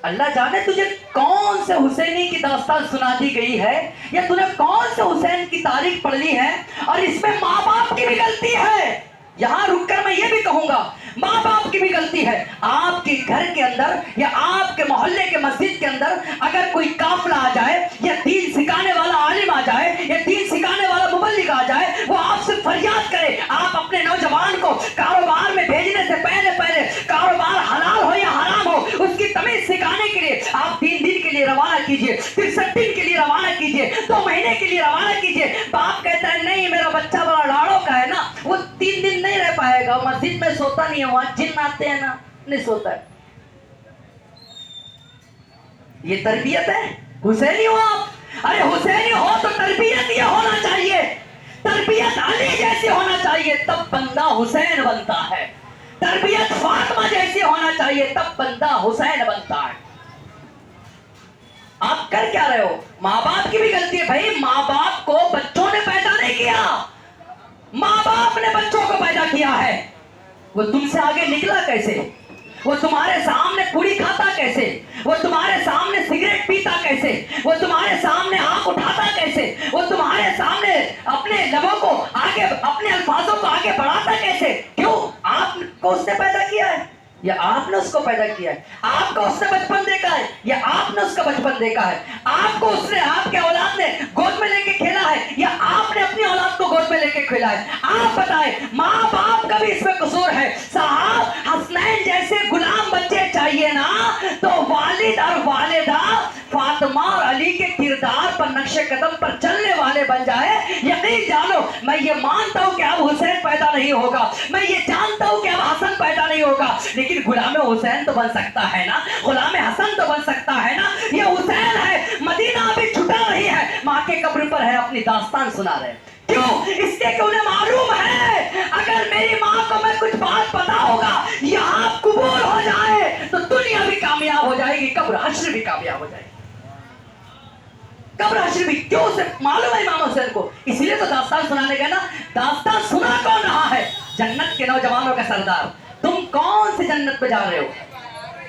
اللہ جانے تجھے کون سے حسینی کی داستان سنا دی گئی ہے یا تُو نے کون سے حسین کی تاریخ پڑھ لی ہے, اور اس میں ماں باپ کی بھی غلطی ہے. یہاں رک کر میں یہ بھی کہوں گا ماں باپ کی بھی غلطی ہے. آپ کے گھر کے اندر یا آپ کے محلے کے مسجد کے اندر اگر کوئی قافلہ آ جائے یا دین سکھانے والا عالم آ جائے یا دین سکھانے والا مبلغ آ جائے, وہ آپ سے فریاد کرے, آپ اپنے نوجوان کو کاروبار میں بھیجنے سے پہلے کاروبار حلال ہو یا حرام ہو اس کی تمیز سکھانے کے لیے آپ 3 دن کے لیے روانہ کیجئے, 63 دن کے لیے روانہ کیجئے, 2 مہینے کے لیے روانہ کیجئے. باپ کہتا ہے نہیں میرا بچہ بڑا لاڑوں کا ہے نا, وہ 3 دن نہیں رہ پائے گا, مسجد میں سوتا نہیں ہے, وہاں جن آتے ہیں نا, نہیں سوتا ہے. یہ تربیت ہے؟ حسینی ہو آپ؟ ارے حسینی ہو تو تربیت یہ ہونا چاہیے, تربیت علی جیسی ہونا چاہیے تب بندہ حسین بنتا ہے, تربیت فاطمہ جیسی ہونا چاہیے تب بندہ حسین بنتا ہے. آپ کر کیا رہے ہو؟ ماں باپ کی بھی غلطی ہے بھائی. ماں باپ کو بچوں نے پیدا نہیں کیا, ماں باپ نے بچوں کو پیدا کیا ہے. وہ تم سے آگے نکلا کیسے؟ وہ تمہارے سامنے پوری کھاتا کیسے؟ وہ تمہارے سامنے سگریٹ پیتا کیسے؟ وہ تمہارے سامنے آنکھ اٹھاتا کیسے؟ وہ تمہارے سامنے اپنے لبوں کو آگے, اپنے الفاظوں کو آگے بڑھاتا کیسے؟ کیوں؟ آپ کو اس نے پیدا کیا ہے یا آپ نے اس کو پیدا کیا ہے؟ آپ کو اس نے بچپن دیکھا ہے یا آپ نے اس کا بچپن دیکھا ہے؟ آپ کو اس نے, آپ کے اولاد نے گود میں لے کے کھیلا ہے یا آپ نے اپنی اولاد کو گود میں لے کے کھیلا ہے؟ آپ بتائیں. ماں باپ کا بھی اس میں قصور ہے صاحب. حسنین جیسے غلام بچے چاہیے نا تو والد اور والدہ فاطمہ اور علی کے کردار پر, نقش قدم پر چلنے والے بن جائے، یقین جانو میں یہ مانتا ہوں کہ اب حسین پیدا نہیں ہوگا، میں یہ جانتا ہوں کہ اب حسن پیدا نہیں ہوگا، لیکن غلام حسین تو بن سکتا ہے نا، غلام حسن تو بن سکتا ہے نا۔ یہ حسین ہے، مدینہ ابھی چھٹا نہیں ہے، ماں کے قبر پر ہے، اپنی داستان سنا رہے ہیں۔ کیوں؟ اس لیے کہ انہیں معلوم ہے اگر میری ماں کو میں کچھ بات پتا ہوگا، یہاں قبول ہو جائے تو دنیا بھی کامیاب ہو جائے گی، قبر حشر بھی کامیاب ہو جائے گی۔ قبر حشر بھی کیوں سے معلوم ہے امام حسین کو، اس لیے تو داستان سنانے گئے نا۔ داستان سنا کون رہا ہے؟ جنت کے نوجوانوں کا سردار۔ تم کون سے جنت پہ جا رہے ہو؟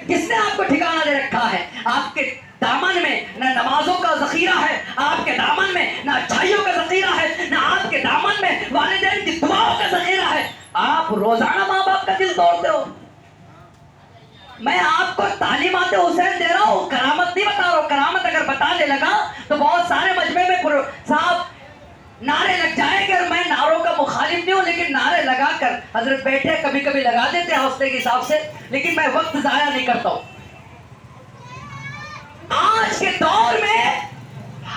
کس نے آپ کو ٹھکانہ دے رکھا ہے؟ آپ کے دامن میں نہ نمازوں کا ذخیرہ ہے، آپ کے دامن میں نہ اچھائیوں کا ذخیرہ ہے، نہ آپ کے دامن میں والدین کی دعاؤں کا ذخیرہ ہے۔ آپ روزانہ ماں باپ کا دل توڑتے ہو۔ میں آپ کو تعلیمات حسین دے رہا ہوں، کرامت نہیں بتا رہا ہوں۔ کرامت اگر بتانے لگا تو بہت سارے مجمع میں صاحب نعرے لگ جائیں گے، اور میں نعروں کا مخالف نہیں ہوں، لیکن نعرے لگا کر حضرت بیٹھے کبھی کبھی لگا دیتے ہیں حوصلے کے حساب سے، لیکن میں وقت ضائع نہیں کرتا ہوں۔ آج کے دور میں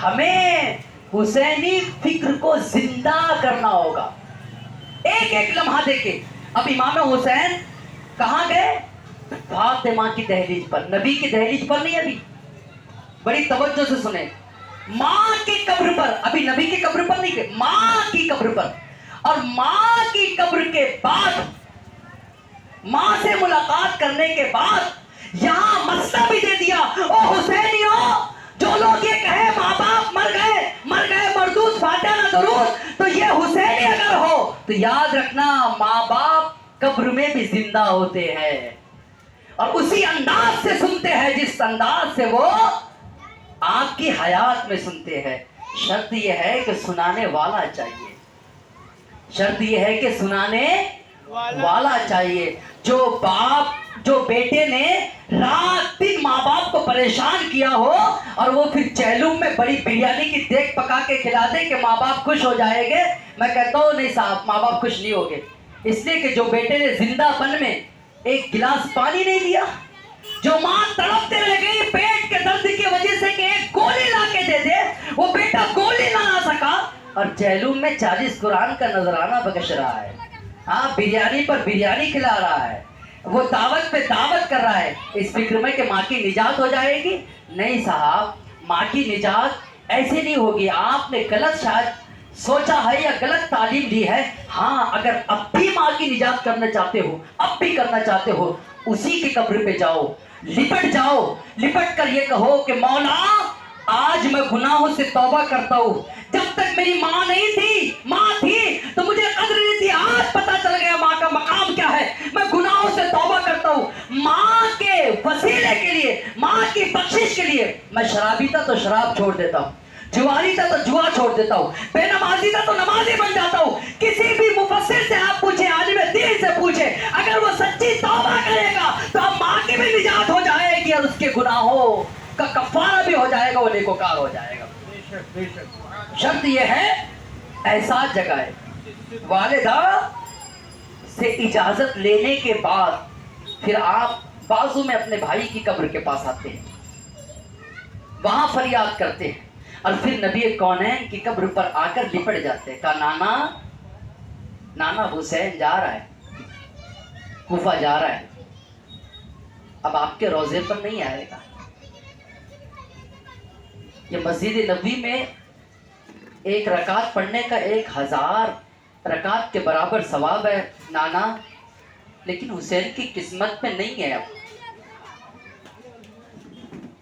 ہمیں حسینی فکر کو زندہ کرنا ہوگا، ایک ایک لمحہ دیکھیں۔ اب امام حسین کہاں گئے؟ فاطمہ کی دہلیز پر، نبی کی دہلیز پر نہیں، ابھی بڑی توجہ سے سنیں، ماں کی قبر پر، ابھی نبی کی قبر پر نہیں گئے، ماں کی قبر پر۔ اور ماں کی قبر کے بعد، ماں سے ملاقات کرنے کے بعد یہاں مسئلہ بھی دے دیا، او حسینیوں، جو لوگ یہ کہے ماں باپ مر گئے مردود فاتحہ نہ درود، تو یہ حسینی اگر ہو تو یاد رکھنا ماں باپ قبر میں بھی زندہ ہوتے ہیں، اور اسی انداز سے سنتے ہیں جس انداز سے وہ آپ کی حیات میں سنتے ہیں۔ شرط یہ ہے کہ سنانے والا چاہیے، شرط یہ ہے کہ سنانے والا چاہیے۔ جو بیٹے نے رات دن ماں باپ کو پریشان کیا ہو، اور وہ پھر چہلم میں بڑی بریانی کی دیگ پکا کے کھلا دے کہ ماں باپ خوش ہو جائیں گے، میں کہتا ہوں نہیں صاحب، ماں باپ خوش نہیں ہوگے، اس لیے کہ جو بیٹے نے زندہ پن میں ایک گلاس پانی نہیں دیا، جو ماں تڑپتے رہ گئی پیٹ کے درد کی وجہ سے کہ ایک گولی لا کے دے دے، وہ بیٹا گولی نہ لا سکا، اور چہلم میں 40 قرآن کا نذرانہ بخش رہا ہے، ہاں بریانی پر بریانی کھلا رہا ہے، وہ دعوت پہ دعوت کر رہا ہے، اس فکر میں کہ ماں کی نجات ہو جائے گی۔ نہیں صاحب، ماں کی نجات ایسے نہیں ہوگی، آپ نے غلط شاید سوچا ہے یا غلط تعلیم دی ہے۔ ہاں اگر اب بھی ماں کی نجات کرنا چاہتے ہو، اب بھی کرنا چاہتے ہو، اسی کی قبر پہ جاؤ، لپٹ کر یہ کہو کہ مولا آج میں گناہوں سے توبہ کرتا ہوں، جب تک میری ماں نہیں تھی، ماں تھی تو مجھے قدر نہیں تھی، آج پتہ چل گیا ماں کا مقام کیا ہے، میں گناہوں سے توبہ کرتا ہوں، ماں کے وسیلے کے لیے، ماں کی بخشش کے لیے میں شرابی تھا تو شراب چھوڑ دیتا ہوں، جواری تھا تو جوا چھوڑ دیتا ہوں، بے نمازی تھا تو نمازی بن جاتا ہوں۔ کسی بھی مفسر سے آپ پوچھیں، عالم دین سے پوچھیں، اگر وہ سچی توبہ کرے گا تو اب ماں کی بھی نجات ہو جائے گی، اور اس کے گناہوں کا کفارہ بھی ہو جائے گا، وہ نیکوکار ہو جائے گا۔ شرط یہ ہے احساس جگائے، والدہ سے اجازت لینے کے بعد پھر آپ بازو میں اپنے بھائی کی قبر کے پاس آتے ہیں، وہاں فریاد کرتے ہیں، اور پھر نبی کونین کی قبر پر آ کر لپٹ جاتے ہیں، کہا نانا حسین جا رہا ہے، کوفہ جا رہا ہے، اب آپ کے روضے پر نہیں آئے گا۔ یہ مسجد نبوی میں ایک رکعت پڑھنے کا 1000 رکعت کے برابر ثواب ہے نانا، لیکن حسین کی قسمت میں نہیں ہے، اب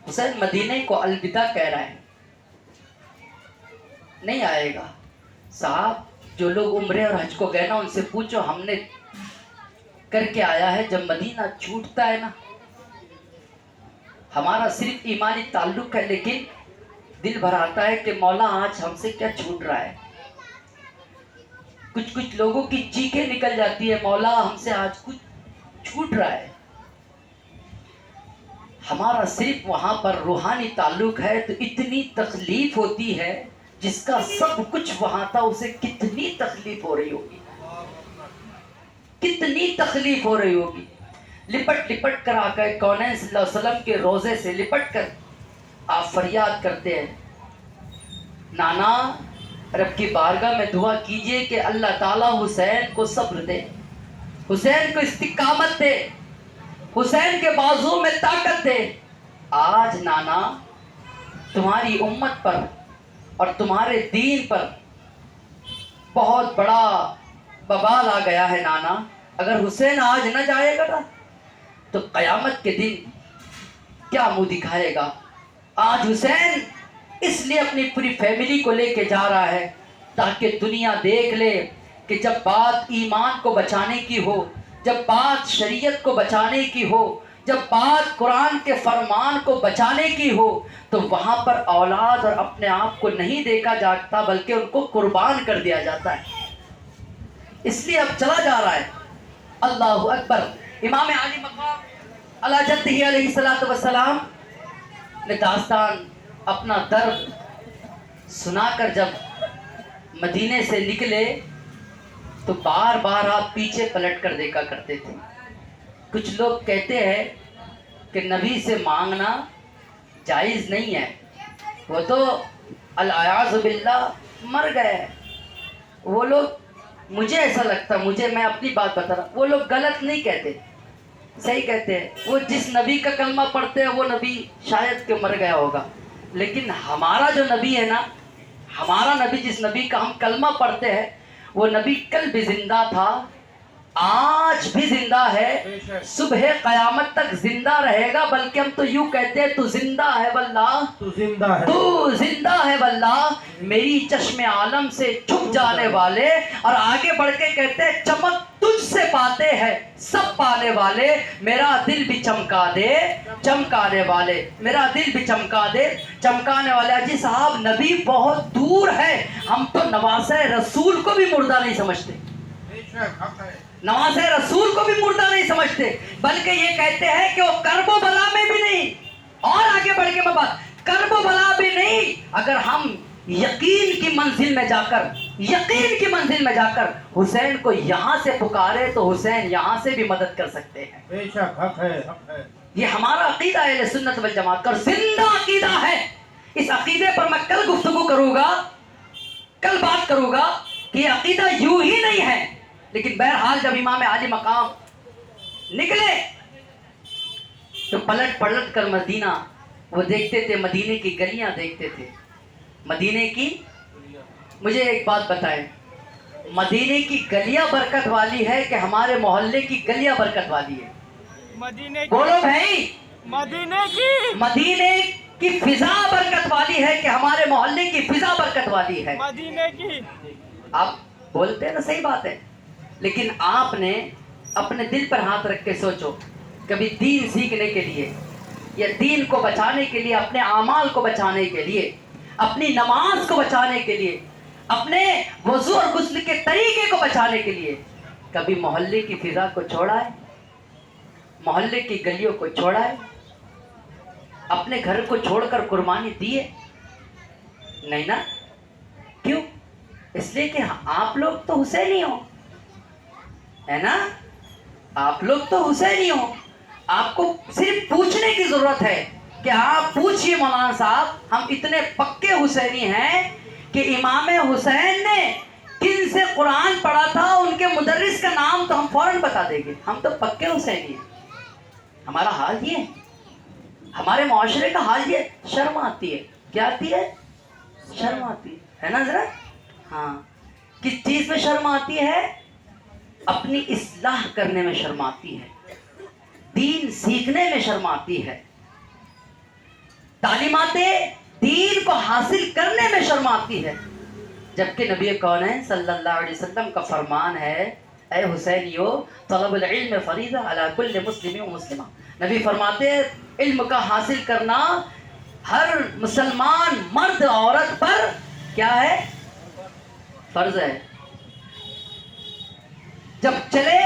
حسین مدینے کو الوداع کہہ رہا ہے، نہیں آئے گا۔ صاحب جو لوگ عمرے اور حج کو گئے نا، ان سے پوچھو، ہم نے کر کے آیا ہے، جب مدینہ چھوٹتا ہے نا، ہمارا صرف ایمانی تعلق ہے، لیکن دل بھر آتا ہے کہ مولا آج ہم سے کیا چھوٹ رہا ہے، کچھ لوگوں کی چیخیں نکل جاتی ہے، مولا ہم سے آج کچھ چھوٹ رہا ہے۔ ہمارا صرف وہاں پر روحانی تعلق ہے تو اتنی تکلیف ہوتی ہے، جس کا سب کچھ وہاں تھا اسے کتنی تکلیف ہو رہی ہوگی، کتنی تکلیف ہو رہی ہوگی۔ لپٹ کر آقا کونین صلی اللہ علیہ وسلم کے روضے سے لپٹ کر آپ فریاد کرتے ہیں، نانا رب کی بارگاہ میں دعا کیجئے کہ اللہ تعالیٰ حسین کو صبر دے، حسین کو استقامت دے، حسین کے بازو میں طاقت دے۔ آج نانا تمہاری امت پر اور تمہارے دین پر بہت بڑا ببال آ گیا ہے نانا۔ اگر حسین آج نہ جائے گا نا تو قیامت کے دن کیا منہ دکھائے گا۔ آج حسین اس لیے اپنی پوری فیملی کو لے کے جا رہا ہے تاکہ دنیا دیکھ لے کہ جب بات ایمان کو بچانے کی ہو، جب بات شریعت کو بچانے کی ہو، جب بات قرآن کے فرمان کو بچانے کی ہو تو وہاں پر اولاد اور اپنے آپ کو نہیں دیکھا جاتا بلکہ ان کو قربان کر دیا جاتا ہے۔ اس لیے اب چلا جا رہا ہے۔ اللہ اکبر۔ امام علی مقام علی جدہ علیہ الصلوۃ والسلام نے داستان اپنا درد سنا کر جب مدینے سے نکلے تو بار بار آپ پیچھے پلٹ کر دیکھا کرتے تھے۔ کچھ لوگ کہتے ہیں کہ نبی سے مانگنا جائز نہیں ہے، وہ تو العیاذ باللہ مر گئے۔ وہ لوگ، مجھے ایسا لگتا، میں اپنی بات بتا رہا ہوں، وہ لوگ غلط نہیں کہتے، صحیح کہتے ہیں۔ وہ جس نبی کا کلمہ پڑھتے ہیں وہ نبی شاید کہ مر گیا ہوگا، لیکن ہمارا جو نبی ہے نا، ہمارا نبی جس نبی کا ہم کلمہ پڑھتے ہیں وہ نبی کل بھی زندہ تھا، آج بھی زندہ ہے، صبح قیامت تک زندہ رہے گا۔ بلکہ ہم تو یوں کہتے ہیں تو زندہ ہے واللہ، تو زندہ ہے، تو زندہ ہے واللہ، میری چشم عالم سے چھپ جانے والے۔ اور آگے بڑھ کے کہتے ہیں چمک تجھ سے پاتے ہیں سب پانے والے، میرا دل بھی چمکا دے چمکانے والے، میرا دل بھی چمکا دے چمکانے والے۔ جی صاحب نبی بہت دور ہے، ہم تو نواسہ رسول کو بھی مردہ نہیں سمجھتے، نواسہ رسول کو بھی مردہ نہیں سمجھتے، بلکہ یہ کہتے ہیں کہ وہ کرب و بلا میں بھی نہیں۔ اور آگے بڑھ کے میں بات، کرب و بلا بھی نہیں، اگر ہم یقین کی منزل میں جا کر، یقین کی منزل میں جا کر حسین کو یہاں سے پکارے تو حسین یہاں سے بھی مدد کر سکتے ہیں۔ بے شک حق ہے، حق ہے۔ یہ ہمارا عقیدہ ہے اہل سنت والجماعت کا، زندہ عقیدہ ہے۔ اس عقیدے پر میں کل گفتگو کروں گا، کل بات کروں گا کہ یہ عقیدہ یوں ہی نہیں ہے۔ لیکن بہرحال جب امام علی مقام نکلے تو پلٹ پلٹ کر مدینہ وہ دیکھتے تھے، مدینے کی گلیاں دیکھتے تھے، مدینے کی۔ مجھے ایک بات بتائیں، مدینے کی گلیاں برکت والی ہے کہ ہمارے محلے کی گلیاں برکت والی ہے؟ مدینے کی، بولو بھائی، مدینے کی، مدینے کی فضا برکت والی ہے کہ ہمارے محلے کی فضا برکت والی ہے؟ مدینے کی۔ آپ بولتے ہیں نا، صحیح بات ہے، لیکن آپ نے اپنے دل پر ہاتھ رکھ کے سوچو، کبھی دین سیکھنے کے لیے یا دین کو بچانے کے لیے، اپنے اعمال کو بچانے کے لیے، اپنی نماز کو بچانے کے لیے، اپنے وضو اور غسل کے طریقے کو بچانے کے لیے کبھی محلے کی فضا کو چھوڑا ہے؟ محلے کی گلیوں کو چھوڑا ہے؟ اپنے گھر کو چھوڑ کر قربانی دی ہے؟ نہیں نا۔ کیوں؟ اس لیے کہ آپ لوگ تو حسینی ہو، ہے نا، آپ لوگ تو حسینی ہو۔ آپ کو صرف پوچھنے کی ضرورت ہے کہ آپ پوچھئے مولانا صاحب، ہم اتنے پکے حسینی ہیں کہ امام حسین نے کن سے قرآن پڑھا تھا، ان کے مدرس کا نام تو ہم فوراً بتا دیں گے، ہم تو پکے حسینی ہیں۔ ہمارا حال یہ ہے، ہمارے معاشرے کا حال یہ ہے، شرم آتی ہے۔ کیا آتی ہے؟ شرم آتی ہے نا ذرا؟ ہاں، کس چیز میں شرم آتی ہے؟ اپنی اصلاح کرنے میں شرم آتی ہے، دین سیکھنے میں شرم آتی ہے، تعلیمات دین کو حاصل کرنے میں شرم آتی ہے، جبکہ نبی کونین صلی اللہ علیہ وسلم کا فرمان ہے، اے حسینیو طلب العلم فریضہ علی کل مسلم و مسلمہ۔ نبی فرماتے ہیں علم کا حاصل کرنا ہر مسلمان مرد عورت پر کیا ہے؟ فرض ہے۔ جب چلے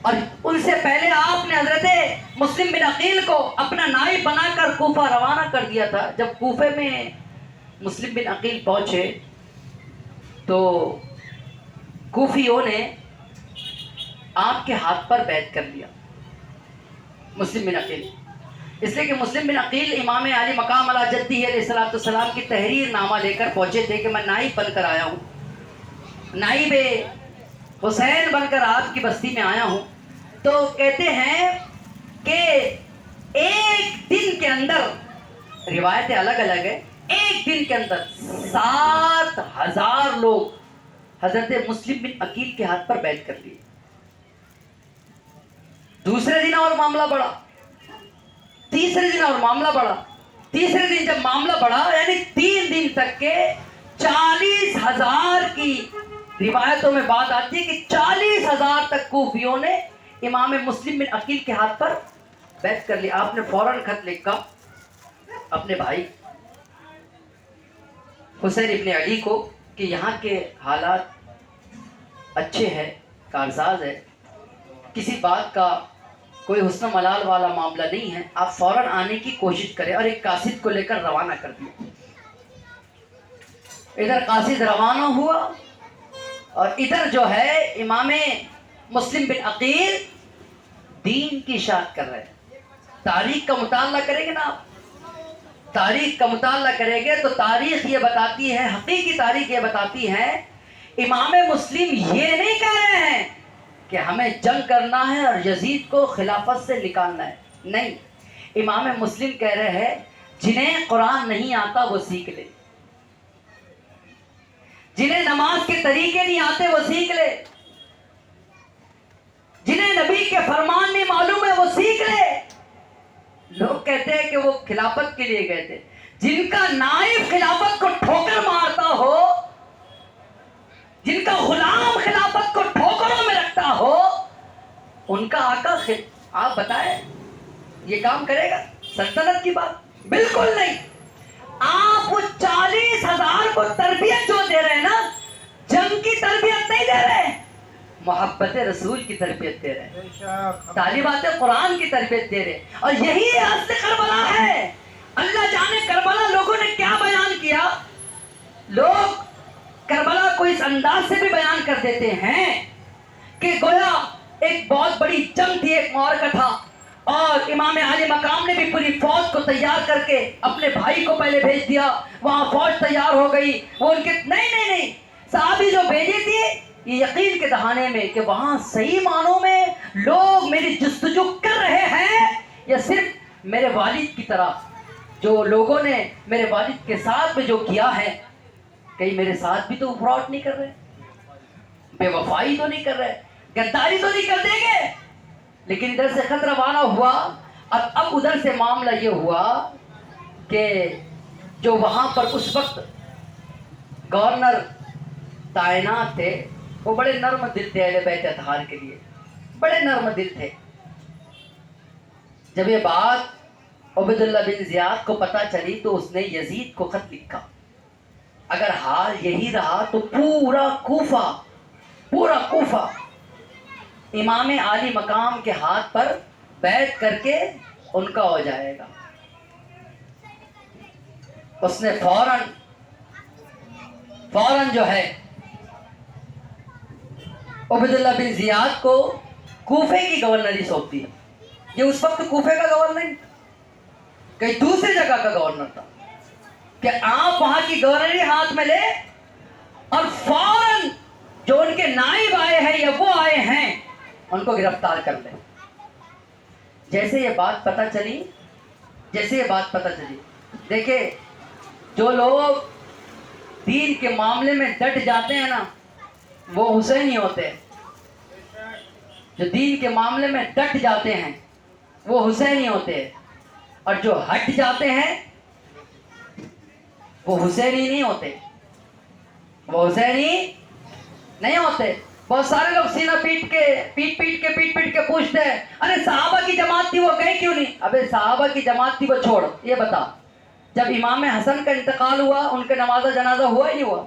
اور ان سے پہلے آپ نے حضرت مسلم بن عقیل کو اپنا نائب بنا کر کوفہ روانہ کر دیا تھا۔ جب کوفے میں مسلم بن عقیل پہنچے تو کوفیوں نے آپ کے ہاتھ پر بیعت کر لیا۔ مسلم بن عقیل اس لیے کہ مسلم بن عقیل امام علی مقام علی جدی علیہ السلام کی تحریر نامہ لے کر پہنچے تھے کہ میں نائب بن کر آیا ہوں، نائب حسین بن کر آپ کی بستی میں آیا ہوں. تو کہتے ہیں کہ ایک دن کے اندر، روایتیں الگ الگ ہیں، ایک دن کے اندر 7,000 لوگ حضرت مسلم بن عقیل کے ہاتھ پر بیعت کر لیے. دوسرے دن اور معاملہ بڑھا، تیسرے دن اور معاملہ بڑھا، تیسرے دن جب معاملہ بڑھا یعنی 3 دن تک کے 40,000 کی روایتوں میں بات آتی ہے کہ 40,000 تک کوفیوں نے امام مسلم بن عقیل کے ہاتھ پر بیعت کر لی. آپ نے فوراً خط لکھا اپنے بھائی حسین ابن علی کو کہ یہاں کے حالات اچھے ہیں، کارساز ہے، کسی بات کا کوئی حسن و ملال والا معاملہ نہیں ہے، آپ فوراً آنے کی کوشش کریں. اور ایک قاصد کو لے کر روانہ کر دیا. ادھر قاصد روانہ ہوا اور ادھر جو ہے امام مسلم بن عقیل دین کی اشاعت کر رہے ہیں. تاریخ کا مطالعہ کریں گے نا آپ، تاریخ کا مطالعہ کریں گے تو تاریخ یہ بتاتی ہے، حقیقی تاریخ یہ بتاتی ہے، امام مسلم یہ نہیں کہہ رہے ہیں کہ ہمیں جنگ کرنا ہے اور یزید کو خلافت سے نکالنا ہے. نہیں، امام مسلم کہہ رہے ہیں جنہیں قرآن نہیں آتا وہ سیکھ لے، جنہیں نماز کے طریقے نہیں آتے وہ سیکھ لے، جنہیں نبی کے فرمان نہیں معلوم ہے وہ سیکھ لے. لوگ کہتے ہیں کہ وہ خلافت کے لیے گئے تھے. جن کا نائب خلافت کو ٹھوکر مارتا ہو، جن کا غلام خلافت کو ٹھوکروں میں رکھتا ہو، ان کا آقا آپ بتائیں یہ کام کرے گا؟ سلطنت کی بات بالکل نہیں. آپ 40,000 کو تربیت جو دے رہے ہیں نا، جنگ کی تربیت نہیں دے رہے، محبت رسول کی تربیت دے رہے ہیں، تعلیمات قرآن کی تربیت دے رہے ہیں. اور یہی اصل کربلا ہے. اللہ جانے کربلا لوگوں نے کیا بیان کیا. لوگ کربلا کو اس انداز سے بھی بیان کر دیتے ہیں کہ گویا ایک بہت بڑی جنگ تھی، ایک معرکہ تھا، اور امام علی مقام نے بھی پوری فوج کو تیار کر کے اپنے بھائی کو پہلے بھیج دیا. وہاں فوج تیار ہو گئی، وہ ان کے نہیں صحابی جو بھیجی تھی یہ یقین کے دہانے میں کہ وہاں صحیح معنوں میں لوگ میری جستجو کر رہے ہیں، یا صرف میرے والد کی طرح جو لوگوں نے میرے والد کے ساتھ میں جو کیا ہے، کہیں میرے ساتھ بھی تو فراڈ نہیں کر رہے، بے وفائی تو نہیں کر رہے، غداری تو نہیں کر دیں گے. لیکن ادھر سے خط روانہ ہوا. اب ادھر سے معاملہ یہ ہوا کہ جو وہاں پر اس وقت گورنر تعینات تھے وہ بڑے نرم دل تھے، اہل بیت اطہار کے لیے بڑے نرم دل تھے. جب یہ بات عبید اللہ بن زیاد کو پتہ چلی تو اس نے یزید کو خط لکھا، اگر حال یہی رہا تو پورا کوفہ امام عالی مقام کے ہاتھ پر بیعت کر کے ان کا ہو جائے گا. اس نے فوراً جو ہے عبید اللہ بن زیاد کو کوفے کی گورنری سونپ دی. یہ اس وقت کوفے کا گورنر نہیں، کہیں دوسری جگہ کا گورنر تھا، کہ آپ وہاں کی گورنری ہاتھ میں لے اور فوراً جو ان کے نائب آئے ہیں یا وہ آئے ہیں ان کو گرفتار کر لیں. جیسے یہ بات پتہ چلی دیکھیں جو لوگ دین کے معاملے میں ڈٹ جاتے ہیں نا وہ حسینی ہوتے ہیں، جو دین کے معاملے میں ڈٹ جاتے ہیں وہ حسینی ہوتے ہیں، اور جو ہٹ جاتے ہیں وہ حسینی نہیں ہوتے، بہت سارے لوگ سینہ پیٹ کے پوچھتے ہیں ارے صحابہ کی جماعت تھی وہ گئے کیوں نہیں؟ ابے صحابہ کی جماعت تھی وہ چھوڑ، یہ بتا جب امام حسن کا انتقال ہوا ان کے نماز جنازہ ہوا ہی نہیں ہوا؟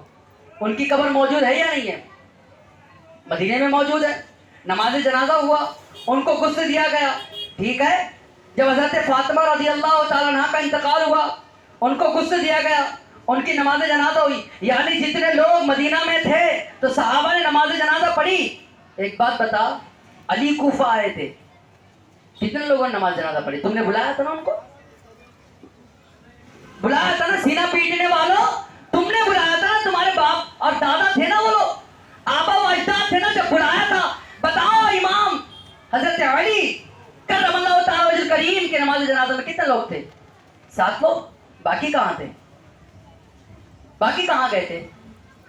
ان کی قبر موجود ہے یا نہیں ہے؟ مدینے میں موجود ہے. نماز جنازہ ہوا، ان کو غسل دیا گیا، ٹھیک ہے. جب حضرت فاطمہ رضی اللہ تعالیٰ عنہ کا انتقال ہوا ان کو غسل دیا گیا، ان کی نماز جنازہ ہوئی. یعنی جتنے لوگ مدینہ میں تھے تو صحابہ نے نماز جنازہ پڑھی. ایک بات بتا، علی کوفہ آئے تھے، کتنے لوگوں نے نماز جنازہ پڑھی؟ تم نے بلایا تھا نا ان کو، بلایا تھا نا سینہ پیٹنے والوں، تم نے بلایا تھا نا، تمہارے باپ اور دادا تھے نا وہ لوگ، آبا و اجداد تھے نا جب بلایا تھا. بتاؤ امام حضرت علی کرم اللہ تعالی وجہ کریم کے نماز جنازہ میں کتنے لوگ تھے؟ 7 لوگ. باقی کہاں تھے؟ باقی کہاں گئے تھے؟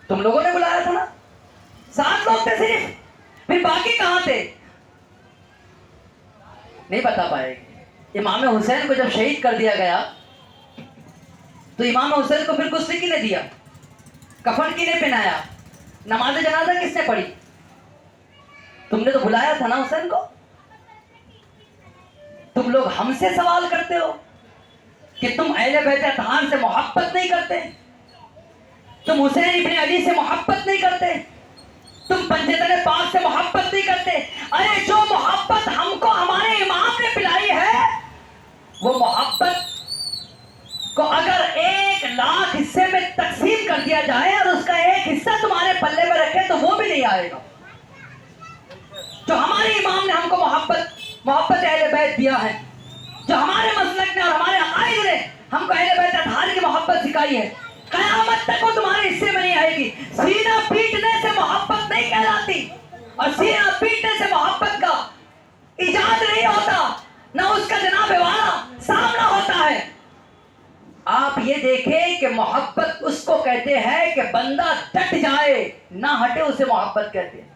تم لوگوں نے بلایا تھا نا، 7 لوگ تھے صرف، پھر باقی کہاں تھے؟ نہیں بتا پائے گے. امام حسین کو جب شہید کر دیا گیا تو امام حسین کو پھر غسل کس نے دیا؟ کفن کس نے پہنایا؟ نماز جنازہ کس نے پڑھی؟ تم نے تو بلایا تھا نا حسین کو. تم لوگ ہم سے سوال کرتے ہو کہ تم اہل بیت اطہار سے محبت نہیں کرتے، تم حسین ابن علی سے محبت نہیں کرتے، تم پنجتن پاک سے محبت نہیں کرتے. ارے جو محبت ہم کو ہمارے امام نے پلائی ہے، وہ محبت کو اگر 1,00,000 حصے میں تقسیم کر دیا جائے اور اس کا ایک حصہ تمہارے پلے میں رکھے تو وہ بھی نہیں آئے گا. جو ہمارے امام نے ہم کو محبت اہل بیت دیا ہے، جو ہمارے مسلک نے اور ہمارے عقائد نے ہم کو اہل بیت اطہار کی محبت سکھائی ہے، قیامت تک وہ تمہارے حصے میں نہیں آئے گی. سینہ پیٹنے سے محبت نہیں کہلاتی، اور سینہ پیٹنے سے محبت کا ایجاد نہیں ہوتا، نہ اس کا جناب والا سامنا ہوتا ہے. آپ یہ دیکھیں کہ محبت اس کو کہتے ہیں کہ بندہ ڈٹ جائے نہ ہٹے، اسے محبت کہتے ہیں.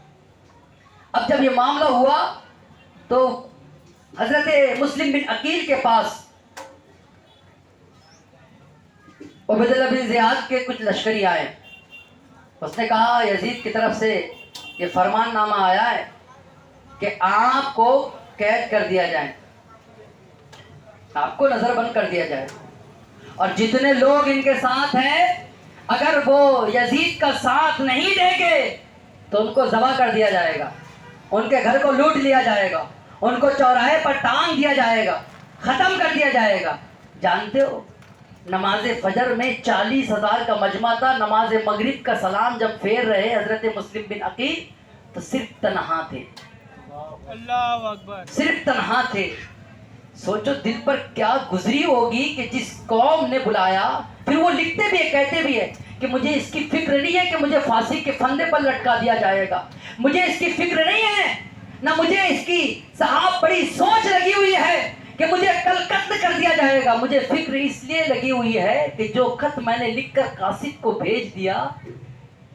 اب جب یہ معاملہ ہوا تو حضرت مسلم بن عقیل کے پاس عبید اللہ بن زیاد کے کچھ لشکری آئے. اس نے کہا یزید کی طرف سے یہ فرمان نامہ آیا ہے کہ آپ کو قید کر دیا جائے، آپ کو نظر بند کر دیا جائے، اور جتنے لوگ ان کے ساتھ ہیں اگر وہ یزید کا ساتھ نہیں دیں گے تو ان کو ذبح کر دیا جائے گا، ان کے گھر کو لوٹ لیا جائے گا، ان کو چوراہے پر ٹانگ دیا جائے گا، ختم کر دیا جائے گا. جانتے ہو نماز فجر میں 40,000 کا مجمع تھا. نماز مغرب کا سلام جب پھیر رہے حضرت مسلم بن عقیل تو صرف تنہا تھے، اللہ اکبر، صرف تنہا تھے. سوچو دل پر کیا گزری ہوگی کہ جس قوم نے بلایا. پھر وہ لکھتے بھی ہے، کہتے بھی ہے کہ مجھے اس کی فکر نہیں ہے کہ مجھے پھانسی کے پھندے پر لٹکا دیا جائے گا، مجھے اس کی فکر نہیں ہے، نہ مجھے اس کی صاحب بڑی سوچ لگی ہوئی ہے کہ مجھے کل قتل کر دیا جائے گا. مجھے فکر اس لیے لگی ہوئی ہے کہ جو خط میں نے لکھ کر قاصد کو بھیج دیا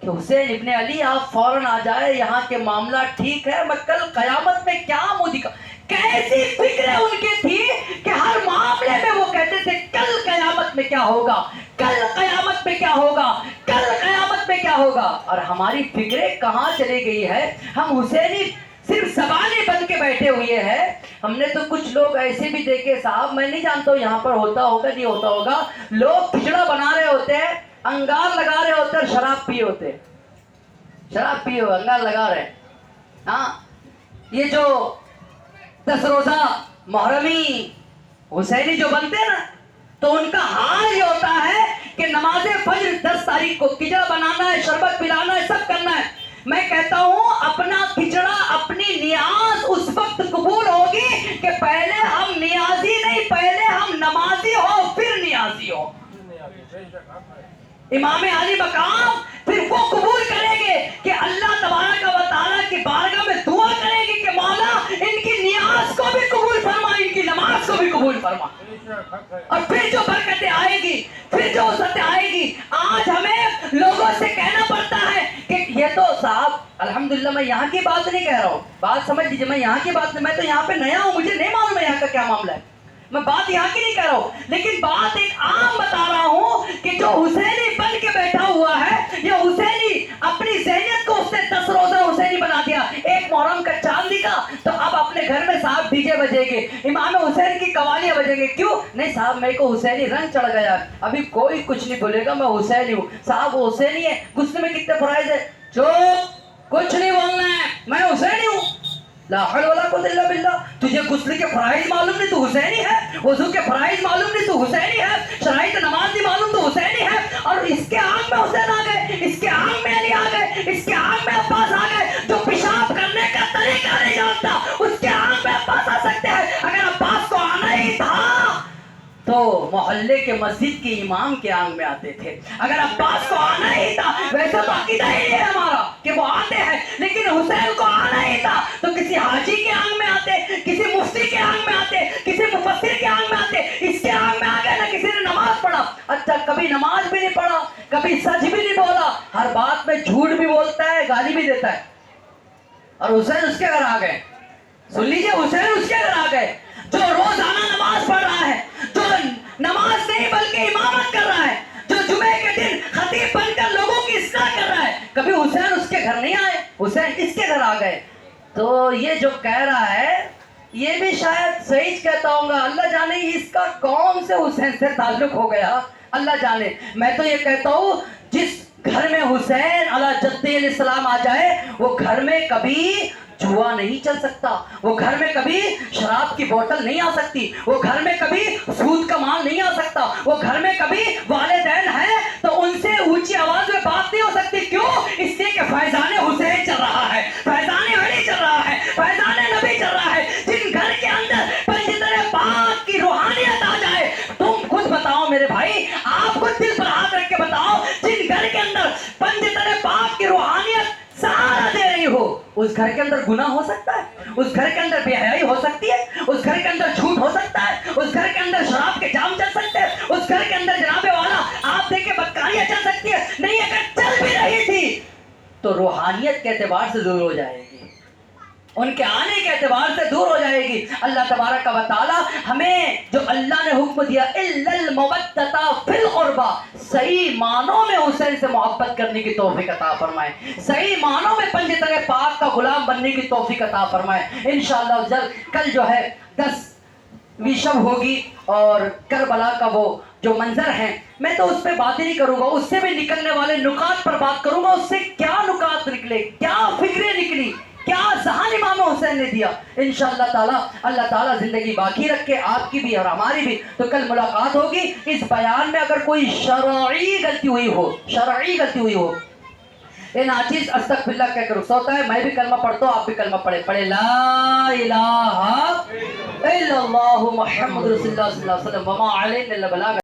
کہ حسین ابن علی آپ فوراً آ جائے، یہاں کے معاملہ ٹھیک ہے، میں کل قیامت میں کیا منہ دکھا. کیسی فکریں ان کی تھی کہ ہر معاملے میں وہ کہتے تھے کل قیامت میں کیا ہوگا، کل قیامت میں کیا ہوگا، کل قیامت میں کیا ہوگا. اور ہماری فکریں کہاں چلی گئی ہے؟ ہم حسینی صرف زبانیں بن کے بیٹھے ہوئے ہیں. ہم نے تو کچھ لوگ ایسے بھی دیکھے صاحب، میں نہیں جانتا ہوں یہاں پر ہوتا ہوگا نہیں ہوتا ہوگا، لوگ کھچڑا بنا رہے ہوتے ہیں، انگار لگا رہے ہوتے ہیں، شراب پیے ہوتے ہیں، شراب پیے ہوئے انگار لگا رہے. ہاں یہ جو 10 روزہ محرمی حسینی جو بنتے ہیں نا، تو ان کا حال یہ ہوتا ہے کہ نماز فجر 10 تاریخ کو کھچڑا بنانا ہے، شربت پلانا ہے، سب کرنا ہے. میں کہتا ہوں اپنا کھچڑا اپنی نیاز اس وقت قبول ہوگی کہ پہلے ہم نیازی نہیں، پہلے ہم نمازی ہو پھر نیازی ہو. امام علی مقام پھر وہ قبول کریں گے کہ اللہ تبارک و تعالیٰ کی بارگاہ میں دعا کریں گے کہ مولا ان کی نیاز کو بھی قبول فرما، ان کی نماز کو بھی قبول فرما. اور پھر جو برکتیں آئے گی، پھر جو وسعتیں آئے گی. آج ہمیں لوگوں سے کہنا پڑتا ہے کہ یہ تو صاحب الحمدللہ، میں یہاں کی بات نہیں کہہ رہا ہوں، بات سمجھ لیجیے، میں یہاں کی بات نہیں، میں تو یہاں پہ نیا ہوں، مجھے نہیں معلوم ہے یہاں کا کیا معاملہ ہے، میں بات یہاں کی نہیں کہہ رہا ہوں، لیکن بات ایک عام بتا رہا ہوں کہ جو حسینی بن کے بیٹھا ہوا ہے، یہ حسینی اپنی ذہنیت کو اس نے 10 روزہ حسینی بنا دیا. ایک محرم کا چاند دکھا تو اب اپنے گھر میں صاحب ڈی جے بجے گے، امام حسین کی قوالیاں بجیں گے. کیوں نہیں صاحب، میرے کو حسینی رنگ چڑھ گیا، ابھی کوئی کچھ نہیں بولے گا، میں حسینی ہوں. صاحب وہ حسینی ہے، غسل میں کتنے فرائض ہے، چپ، کچھ نہیں بولنا ہے، میں حسینی ہوں. لا حول ولا قوت الا باللہ. تجھے غسل کے فرائض معلوم نہیں تو حسینی ہے، وضو کے فرائض معلوم نہیں تو حسینی ہے، شرائط نماز نہیں معلوم تو حسینی ہے. اور اس کے آنکھ میں حسین آ گئے، اس کے آنکھ میں علی آ گئے، اس کے آنکھ میں عباس آ گئے. جو پیشاب کرنے کا طریقہ نہیں جانتا اس کے آنکھ میں عباس آ سکتے ہیں. تو محلے کے مسجد کے امام کے آنگ میں آتے تھے. اگر عباس کو آنا ہی تھا، ویسے تو عقیدہ ہی ہے ہمارا کہ وہ آتے ہیں، لیکن حسین کو آنا ہی تھا تو کسی حاجی کے آنگ میں آتے، کسی مفتی کے آنگ میں آتے، کسی مفسر کے آنگ میں آتے. اس کے آنگ میں آ گئے نہ کسی نے نماز پڑھا. اچھا کبھی نماز بھی نہیں پڑھا، کبھی سچ بھی نہیں بولا، ہر بات میں جھوٹ بھی بولتا ہے، گالی بھی دیتا ہے. اور حسین اس کے گھر آ گئے. سن لیجئے، حسین اس کے گھر آ گئے جو روزانہ نماز پڑھ رہا ہے، جو نماز نہیں بلکہ امامت کر رہا ہے، جو جمعے کے دن خطیب بن کر لوگوں کی اصلاح کر رہا ہے. کبھی حسین اس کے گھر نہیں آئے، حسین اس کے گھر آ گئے. تو یہ جو کہہ رہا ہے یہ بھی شاید صحیح کہتا ہوں گا، اللہ جانے اس کا کون سے حسین سے تعلق ہو گیا، اللہ جانے. میں تو یہ کہتا ہوں جس گھر میں حسین علیہ جد علیہ السلام آ جائے وہ گھر میں کبھی جوا نہیں چل سکتا، وہ گھر میں کبھی شراب کی بوتل نہیں آ سکتی، وہ گھر میں کبھی سود کا مال نہیں آ سکتا، وہ گھر میں کبھی والدین ہیں تو ان سے اونچی آواز میں بات نہیں ہو سکتی. کیوں؟ اس لیے کہ فیضان حسین چل رہا ہے، فیضان علی چل رہا ہے، فیضان نبی چل رہا ہے. جن گھر کے اندر پنجتن پاک کی روحانیت آ جائے، تم خود بتاؤ میرے بھائی، آپ خود دل پر ہاتھ رکھ کے بتاؤ، جن گھر کے اندر پنجتن پاک کی روحانیت سہارا دے رہی ہو، اس گھر کے اندر گناہ ہو سکتا ہے، اس گھر کے اندر بے حیائی ہو سکتی ہے، اس گھر کے اندر جھوٹ ہو سکتا ہے، اس گھر کے اندر شراب کے جام چل سکتے ہیں، اس گھر کے اندر جناب والا آپ دیکھیں بدکاریاں چل سکتی ہے. نہیں، اگر چل بھی رہی تھی تو روحانیت کے اعتبار سے دور ہو جائے گی، ان کے آنے کے اعتبار سے دور ہو جائے گی. اللہ تبارک و تعالی ہمیں جو اللہ نے حکم دیا الا المودۃ فی القربى، صحیح معنوں میں حسین سے محبت کرنے کی توفیق عطا فرمائے، صحیح معنوں میں پنجتن پاک کا غلام بننے کی توفیق عطا فرمائے. انشاءاللہ جلد کل جو ہے 10ویں شب ہوگی اور کربلا کا وہ جو منظر ہے میں تو اس پہ بات ہی نہیں کروں گا، اس سے بھی نکلنے والے نکات پر بات کروں گا. اس سے کیا نکات نکلے، کیا فکریں نکلی، کیا ذہن امام حسین نے دیا. انشاءاللہ تعالی اللہ تعالی زندگی باقی رکھے، آپ کی بھی اور ہماری بھی. تو کل ملاقات ہوگی. اس بیان میں اگر کوئی شرعی غلطی ہوئی ہو، شرعی غلطی ہوئی ہو، یہ ناچیز استغفر اللہ کہہ کر رخصت ہوتا ہے. میں بھی کلمہ پڑھتا ہوں، آپ بھی کلمہ پڑھے لا الہ الا اللہ محمد رسول اللہ صلی اللہ علیہ وسلم وما علینا الا البلاغ.